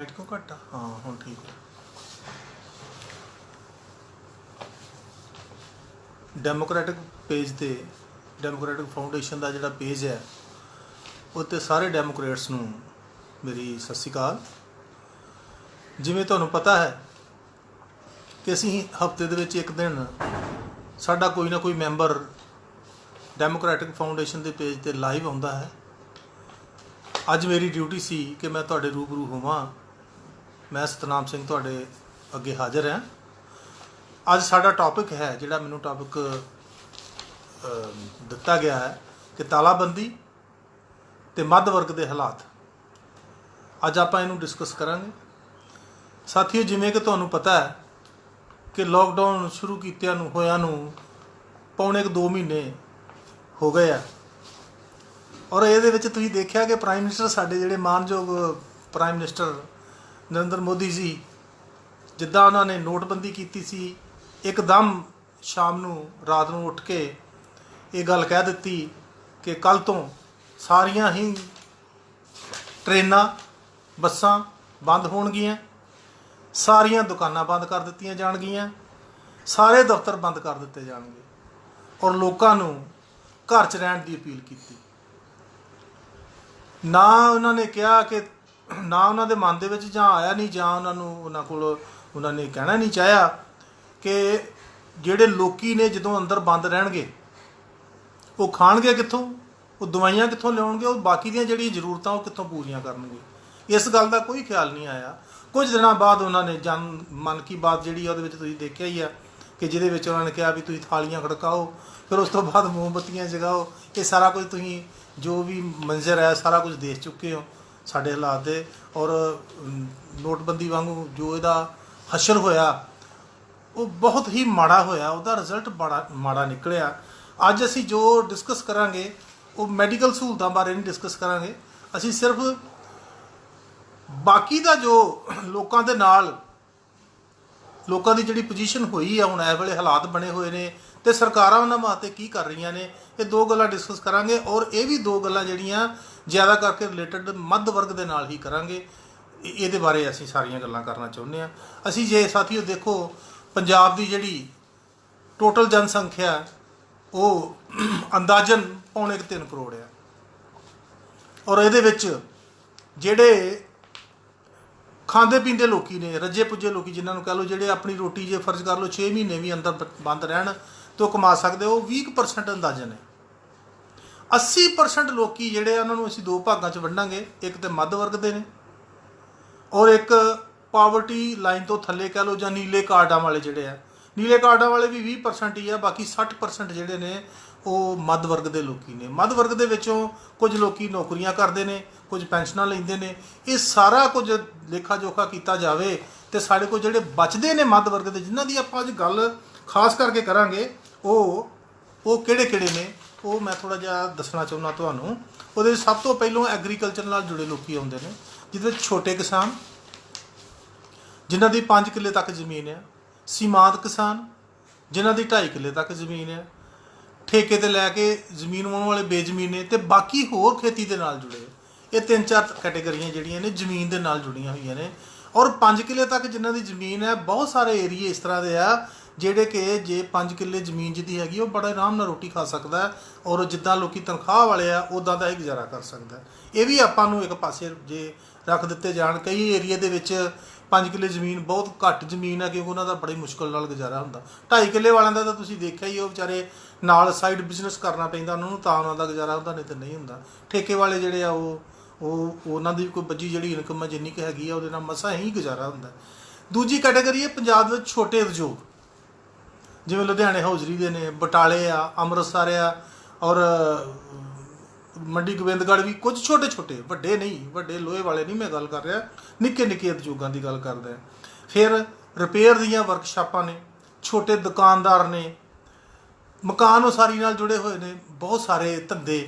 Light को घट हाँ हुण ठीक है। डेमोक्रेटिक पेज ते डेमोक्रेटिक फाउंडेशन का जिहड़ा पेज है उत्ते सारे डेमोक्रेट्स नूं मेरी सत श्री अकाल। जिवें तुहानूं पता है कि असीं हफ्ते दे विच एक दिन साडा कोई ना कोई मैंबर डेमोक्रेटिक फाउंडेशन के पेज ते लाइव आउंदा है। अज मेरी ड्यूटी सी कि मैं तुहाडे रूबरू होवां। मैं सतनाम सिंह तुहाडे अगे हाज़र हैं। अज साडा टॉपिक है जिहड़ा मैनूं टॉपिक दिता गया है कि तालाबंदी ते मध्य वर्ग के हालात। अज आपां इहनूं डिस्कस करांगे। साथियों, जिवें कि तुहानूं पता है कि लॉकडाउन शुरू कीतिਆਂ ਨੂੰ ਹੋਇਆਂ ਨੂੰ पौने 2 महीने हो गए है और ये तुसीं देखिया कि प्राइम मिनिस्टर साडे जिहड़े मानयोग प्राइम मिनिस्टर नरेंद्र मोदी जी जिद्दां उन्होंने नोटबंदी की सी, एकदम शाम नूं रात नूं उठ के ये गल कह दी कि कल तो सारियां ही ट्रेनां बसां बंद होणगियां, सारियां दुकानां बंद कर दित्तियां जाणगियां, सारे दफ्तर बंद कर दिते जाणगे और लोगों नूं घर च रहण की अपील की। ना उन्होंने कहा कि ना उन्होंने मन दे विच जां आया नहीं जां उन्होंने कहना नहीं चाहया कि जिहड़े लोकी ने जदों अंदर बंद रहणगे वो खाणगे कित्थों, वो दवाइयां कित्थों लियाउणगे, वो बाकी दी जिहड़ियां जरूरतां वो कित्थों पूरीआं करनगे। इस गल का कोई ख्याल नहीं आया। कुछ दिनों बाद उन्होंने जन मन की बात जिहड़ी है उहदे विच तुसीं देखिया ही है कि जिहदे विच उन्होंने कहा भी तुसीं थालियां खड़काओ, फिर उस तो बाद मोमबत्तियां जगाओ। ये सारा कुछ तुसीं जो भी मंजर है सारा कुछ देख चुके हो साडे हालात दे। और नोटबंदी वांगू जो इहदा हशर होया वो बहुत ही माड़ा होया, उहदा रिजल्ट बड़ा माड़ा निकलिया। अज असीं जो डिस्कस करांगे वो मैडिकल सहूलतां बारे नहीं डिस्कस करांगे। असीं सिर्फ बाकी दा जो लोकां दे नाल लोगों की जिहड़ी पोजीशन हुई है हुण इस वेले हालात बने हुए ने ते सरकारां उन्हां वास्ते की कर रही ने, ये दो गल्लां डिस्कस करांगे। और ये भी दो गल्लां जिहड़ियां ज़्यादा करके रिलेटेड मध्य वर्ग के नाल ही करांगे। ये बारे असीं सारियां गल्लां करना चाहुंदे हां। असीं जे साथियों देखो पंजाब की जिहड़ी टोटल जनसंख्या वो अंदाजन पौने 3 करोड़ है और ये विच जिहड़े खांदे पींदे लोकी ने, रजे पुजे लोकी जिन्होंने कह लो, जिहड़े अपनी रोटी जे फर्ज कर लो 6 महीने भी अंदर बंद रहन तो कमा सकते हो, 20% अंदाजन है। 80% लोकी जिहड़े उन्होंने असीं दो भागां च वंडांगे, एक तो मध्य वर्ग दे ने और एक पावर्टी लाइन तो थल्ले कह लो जां नीले कार्डां वाले जिहड़े आ। नीले कार्डां वाले भी 20% ही है, बाकी 60% जिहड़े ने वो मध्य वर्ग के लोग ने। मध्य वर्ग के विचों कुछ लोग नौकरियां करते हैं, कुछ पेंशनां लैंदे ने। ये सारा कुछ लेखा जोखा किया जाए तो साढ़े को जिहड़े बचते हैं मध्य वर्ग के, जिन्हां दी आपां अज गल खास करके करांगे, वो किहड़े-किहड़े ने वो मैं थोड़ा जिहा दसना चाहुंदा तुहानूं। उहदे सब तो पहलों एग्रीकल्चर नाल जुड़े लोग आउंदे ने, जिहदे छोटे किसान जिन्हां दी 5 किले तक जमीन है, सीमांत किसान जिन्हां दी 2.5 किले तक जमीन है, ठेके ते लैके जमीन वाउण वाले बेजमीन ने, ते बाकी होर खेती दे नाल जुड़े। ये 3-4 कैटेगरियां जिहड़ियां ने जमीन दे नाल जुड़ियां हुई ने। और 5 किले तक जिन्हां दी जमीन है, बहुत सारे एरिए इस तरह के आ जिहड़े कि जे 5 किले जमीन जिहदी हैगी वो बड़े आराम नाल रोटी खा सकदा है और जिद्दां लोकी तनख्वाह वाले आ उदां दा ही गुजारा कर सकदा है। ये भी आपां नूं एक पासे जे रख दिते जाण। कई एरिए दे विच 5 किले जमीन बहुत घੱਟ जमीन है क्योंकि उन्होंने बड़ी मुश्किल नाल गुजारा हुंदा। 2.5 किले वालिਆਂ ਦਾ ਤਾਂ ਤੁਸੀਂ ਦੇਖਿਆ ਹੀ, ਉਹ ਵਿਚਾਰੇ ਨਾਲ ਸਾਈਡ ਬਿਜ਼ਨਸ ਕਰਨਾ ਪੈਂਦਾ ਉਹਨਾਂ ਨੂੰ, ਤਾਂ ਉਹਨਾਂ ਦਾ ਗੁਜ਼ਾਰਾ ਹੁੰਦਾ, ਨਹੀਂ ਤਾਂ ਨਹੀਂ ਹੁੰਦਾ। ਠੇਕੇ ਵਾਲੇ ਜਿਹੜੇ ਆ ਉਹ ਉਹਨਾਂ ਦੀ ਕੋਈ ਬੱਜੀ ਜਿਹੜੀ ਇਨਕਮ ਹੈ ਜਿੰਨੀ ਕੁ ਹੈਗੀ ਆ ਉਹਦੇ ਨਾਲ ਮਸਾਂ ਹੀ ਗੁਜ਼ਾਰਾ ਹੁੰਦਾ। ਦੂਜੀ ਕੈਟਾਗਰੀ ਹੈ ਪੰਜਾਬ ਵਿੱਚ ਛੋਟੇ ਉਦਯੋਗ, ਜਿਵੇਂ ਲੁਧਿਆਣੇ ਹੌਜ਼ਰੀ ਦੇ ਨੇ, ਬਟਾਲੇ ਆ, ਅੰਮ੍ਰਿਤਸਰ ਆ और मंडी गोबिंदगढ़ भी कुछ छोटे छोटे, वड्डे नहीं, वड्डे लोहे वाले नहीं मैं गल कर रहा, निक्के निक्के उद्योगों की गल करदा। फिर रिपेयर दीयां वर्कशापां ने, छोटे दुकानदार ने, मकान उसारी नाल जुड़े हुए ने, बहुत सारे धंधे,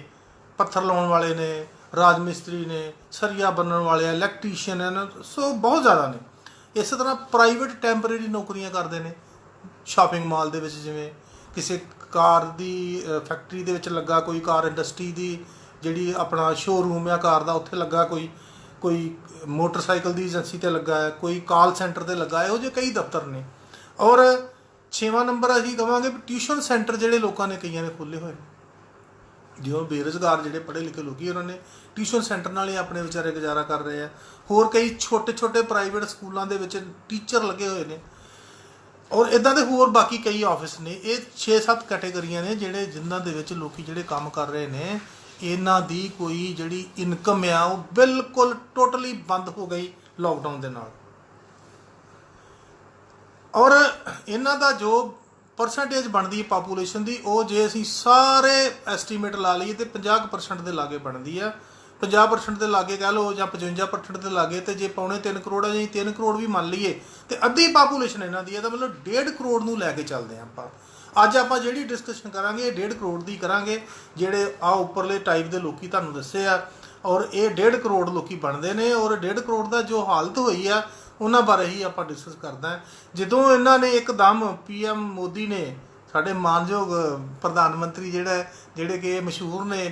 पत्थर लाउण वाले ने, राज मिस्त्री ने, सरिया बनने वाले, इलैक्ट्रीशियन हैं, सो बहुत ज़्यादा ने। इस तरह प्राइवेट टैंपरेरी नौकरियां करते हैं शॉपिंग मॉल दे विच, जिवें किसी कार की फैक्ट्री दे विच लगा कोई, कार इंडस्ट्री की जिहड़ी अपना शोरूम आ कार का उत्थे लगा कोई, कोई मोटरसाइकिल की एजेंसी ते लगा है, कोई कॉल सेंटर ते लगा है, इहो ਜਿਹੇ कई दफ्तर ने। और 6वां नंबर असीं कहांगे ट्यूशन सेंटर ਜਿਹੜੇ ਲੋਕਾਂ ਨੇ ਕਈਆਂ ਨੇ ਖੋਲ੍ਹੇ ਹੋਏ, ਜਿਉਂ ਬੇਰੁਜ਼ਗਾਰ ਜਿਹੜੇ ਪੜ੍ਹੇ ਲਿਖੇ ਲੋਕੀ ਉਹਨਾਂ ਨੇ ਟਿਊਸ਼ਨ ਸੈਂਟਰ ਨਾਲ ਹੀ ਆਪਣੇ ਵਿਚਾਰੇ ਗੁਜ਼ਾਰਾ ਕਰ ਰਹੇ ਆ। ਹੋਰ ਕਈ ਛੋਟੇ ਛੋਟੇ ਪ੍ਰਾਈਵੇਟ ਸਕੂਲਾਂ ਦੇ ਵਿੱਚ ਟੀਚਰ ਲੱਗੇ ਹੋਏ ਨੇ, ਔਰ ਇੱਦਾਂ ਦੇ ਹੋਰ ਬਾਕੀ ਕਈ ਆਫਿਸ ਨੇ। ਇਹ 6-7 ਕੈਟੇਗਰੀਆਂ ਨੇ ਜਿਹੜੇ ਜਿਨ੍ਹਾਂ ਦੇ ਵਿੱਚ ਲੋਕੀ ਜਿਹੜੇ ਕੰਮ ਕਰ ਰਹੇ ਨੇ, ਇਹਨਾਂ ਦੀ ਕੋਈ ਜਿਹੜੀ ਇਨਕਮ ਆ ਉਹ ਬਿਲਕੁਲ ਟੋਟਲੀ ਬੰਦ ਹੋ ਗਈ ਲੋਕਡਾਊਨ ਦੇ ਨਾਲ। ਔਰ ਇਹਨਾਂ ਦਾ ਜੋ परसेंटेज बनती है पापूलेशन की, वो जे असीं सारे एस्टीमेट ला लीए तो 50% के लागे बनती है। 50% के लागे कह लो या 55% के लागे, तो जे 2.25 करोड़ है जी 3 करोड़ भी मान लीए तो अद्धी पापूलेशन इन्हों की है, तो मतलब 1.5 करोड़ नूं लैके चलते हैं आप। अज आप जिहड़ी डिस्कशन करांगे 1.5 करोड़ की करांगे, जिहड़े आ उपरले टाइप के लोग तुहानूं दस्से आ, और ये 1.5 करोड़ लोग बनते हैं। और 1.5 करोड़ का जो हालत हुई है उन्होंने बारे ही आप डिस्कस करते हैं। जदों इन्होंने एकदम PM मोदी ने, साढ़े मानयोग प्रधानमंत्री जिहड़े कि मशहूर ने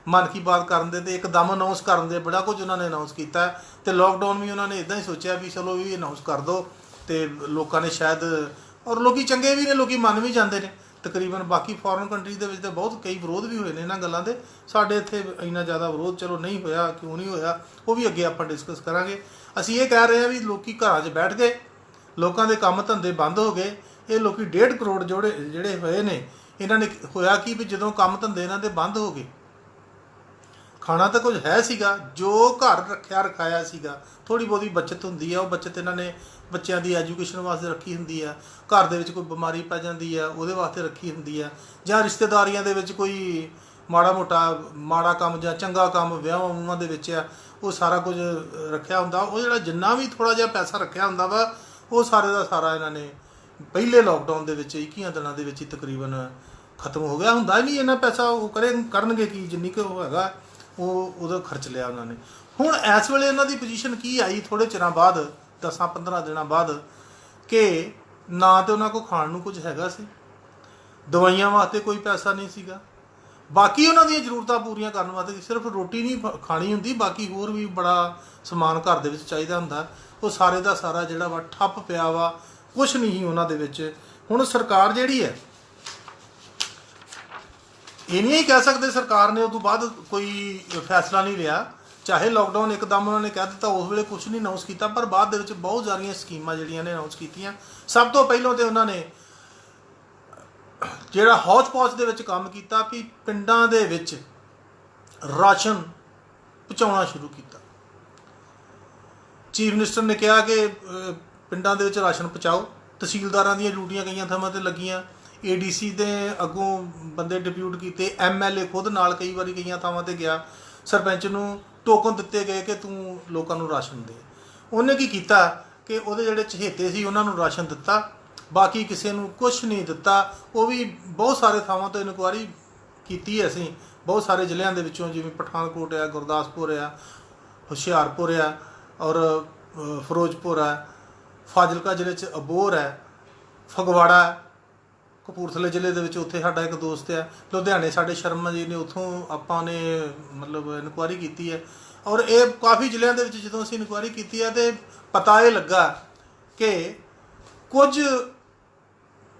मन की बात करन दे, एकदम अनाउंस करन दे बड़ा कुछ उन्होंने अनाउंस किया। तो लॉकडाउन भी उन्होंने इदा ही सोचा भी चलो भी अनाउंस कर दो, तो लोगों ने शायद, और लोग चंगे भी ने, लोग मन भी जाते हैं तकरीबन। बाकी फॉरन कंट्रीज के तो बहुत कई विरोध भी हुए हैं इन्होंने गलों के, साढ़े इत्थे इन्ना ज़्यादा विरोध चलो नहीं होया, क्यों नहीं होया वो भी अगे आप डिस्कस करांगे। असीं ये कह रहे हैं भी लोग घर च बैठ गए, लोगों के काम धंधे बंद हो गए। ये लोग 1.5 करोड़ जोड़े हुए ने, इन्होंने होया कि भी जो काम धंधे इन्हों के बंद हो गए, खाना तो कुछ है सीगा, जो घर रखा रखाया सीगा, थोड़ी बहुती बचत होंदी है, वो बचत इन्होंने बच्चों की एजुकेशन वास्ते रखी होंदी है, घर दे विच कोई बीमारी पै जाती है वो वास्ते रखी होंदी है, जां रिश्तेदारियां दे विच कोई माड़ा मोटा माड़ा काम जां चंगा काम विआह वूहां दे विच आ, वो सारा कुछ रखा होंदा। वो जिहड़ा जिन्ना भी थोड़ा जिहा पैसा रखा होंदा वा, वो सारे का सारा इन्होंने पहले लॉकडाउन के 21 दिनों के ही तकरीबन खत्म हो गया। हुंदा ही नहीं इन्ना पैसा, वो करनगे कि जिन्नी को हैगा वो उहदा खर्च लिया उन्होंने। हुण इस वेले इन्हां दी पोजीशन की आई थोड़े चिरां बाद, 10-15 दिनों बाद, कि ना तो उन्हां कोल खाण नूं कुछ हैगा सी, दवाइयां वास्ते कोई पैसा नहीं सीगा, बाकी उन्हां दी जरूरतां पूरीआं करन वास्ते सिर्फ रोटी नहीं खानी हुंदी, बाकी होर भी बड़ा समान घर दे विच चाहीदा हुंदा, वो सारे दा सारा जिहड़ा वा ठप्प पिया वा, कुछ नहीं ही उन्हां दे विच। हुण सरकार जिहड़ी है, ये नहीं कह सकते सरकार ने उस बाद कोई फैसला नहीं लिया, चाहे लॉकडाउन एकदम उन्होंने कह दिता, उस वे कुछ नहीं अनाउंस किया, पर बाद बहुत सारिया स्कीमां जिहड़ियां ने अनाउंस कीतियां। सब तो पहलों तो उन्होंने जिहड़ा हौच पौच दे विच काम किया भी पिंडां दे विच राशन पहुँचाउणा शुरू किया। चीफ मिनिस्टर ने कहा कि पिंडां दे विच राशन पहुँचाओ, तहसीलदारां दीयां ड्यूटियां कई थावां ते लगियां, ADC ने अगों बंदे डिप्यूट किए, MLA खुद नाल कई बारी कई थावां ते गया, सरपंच नूं टोकन दिते गए कि तू लोगों नूं राशन दे। उन्हें की किया कि उहदे जिहड़े चहेते सी उन्हां नूं राशन दिता, बाकी किसी नूं कुछ नहीं दिता। वो भी बहुत सारे थावां तो इनकुआरी की असीं, बहुत सारे जिलिਆਂ ਦੇ ਵਿੱਚੋਂ, जिवें पठानकोट है, गुरदासपुर है, हुशियारपुर है, और फिरोजपुर है, फाजिलका जिले च अबोहर है, फगवाड़ा है, कपूरथले जिले के उत्थे साडा एक दोस्त है, लुधियाने साडे शर्मा जी ने, उत्थों आपां ने मतलब इनकुआरी की है। और ये काफ़ी जिलों के जो असीं इनकुआरी की है तो पता ये लगा कि कुछ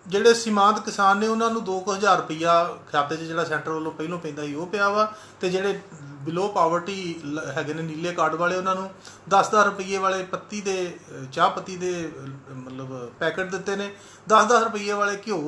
जिहड़े सीमांत किसान ने उन्होंने 2,000 रुपया खाते जो सेंटर वालों पहलों पैंदा ही वो पिया वा, तो जिहड़े बिलो पावर्टी हैगे ने नीले कार्ड वाले उन्होंने 10-10 रुपये वाले पत्ती दे चाह पत्ती दे मतलब पैकेट दिते ने, 10-10 रुपये वाले घ्यो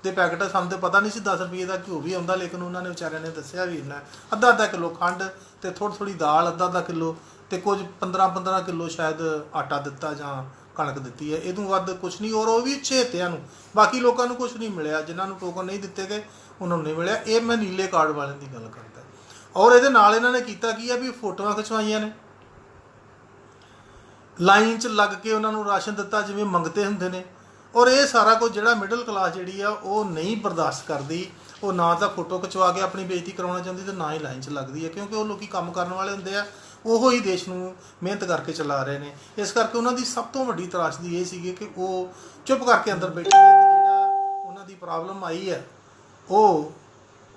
के पैकेट, सानूं तो पता नहीं सी 10 रुपये का घ्यो भी आउंदा, लेकिन उन्होंने बेचारिਆਂ ने दस्सिया भी इन्ना अद्धा किलो खंड तो थोड़ी दाल अद्धा किलो, तो कुछ 15 किलो शायद आटा दिता जां कणक दी है, इदों वध कुछ नहीं। और वो भी छेतियां नूं, बाकी लोगों को कुछ नहीं मिलिया, जिन्होंने टोकन नहीं दिते गए उन्होंने नहीं मिलिया। ये मैं नीले कार्ड वाले की गल करदा। और ये इन्होंने किया की है भी फोटोआं खिचवाइयां ने, लाइन च लग के उन्होंने राशन दिता जिवें मंगते हुंदे ने। और ये सारा कुछ जिहड़ा मिडल क्लास जिहड़ी आ वो नहीं बर्दाश्त करती, वो ना तो फोटो खिचवा के अपनी बेइज्जती कराउणा चाहुंदी ते ना ही लाइन च लगदी है, क्योंकि वो लोग काम करने वाले हुंदे आ, वो ही देश नूं मेहनत करके चला रहे हैं। इस करके उन्होंने सब तो वड्डी तरासदी ये सी कि वो चुप करके अंदर बैठे ने, जिहड़ा उन्हां दी प्रॉब्लम आई है वो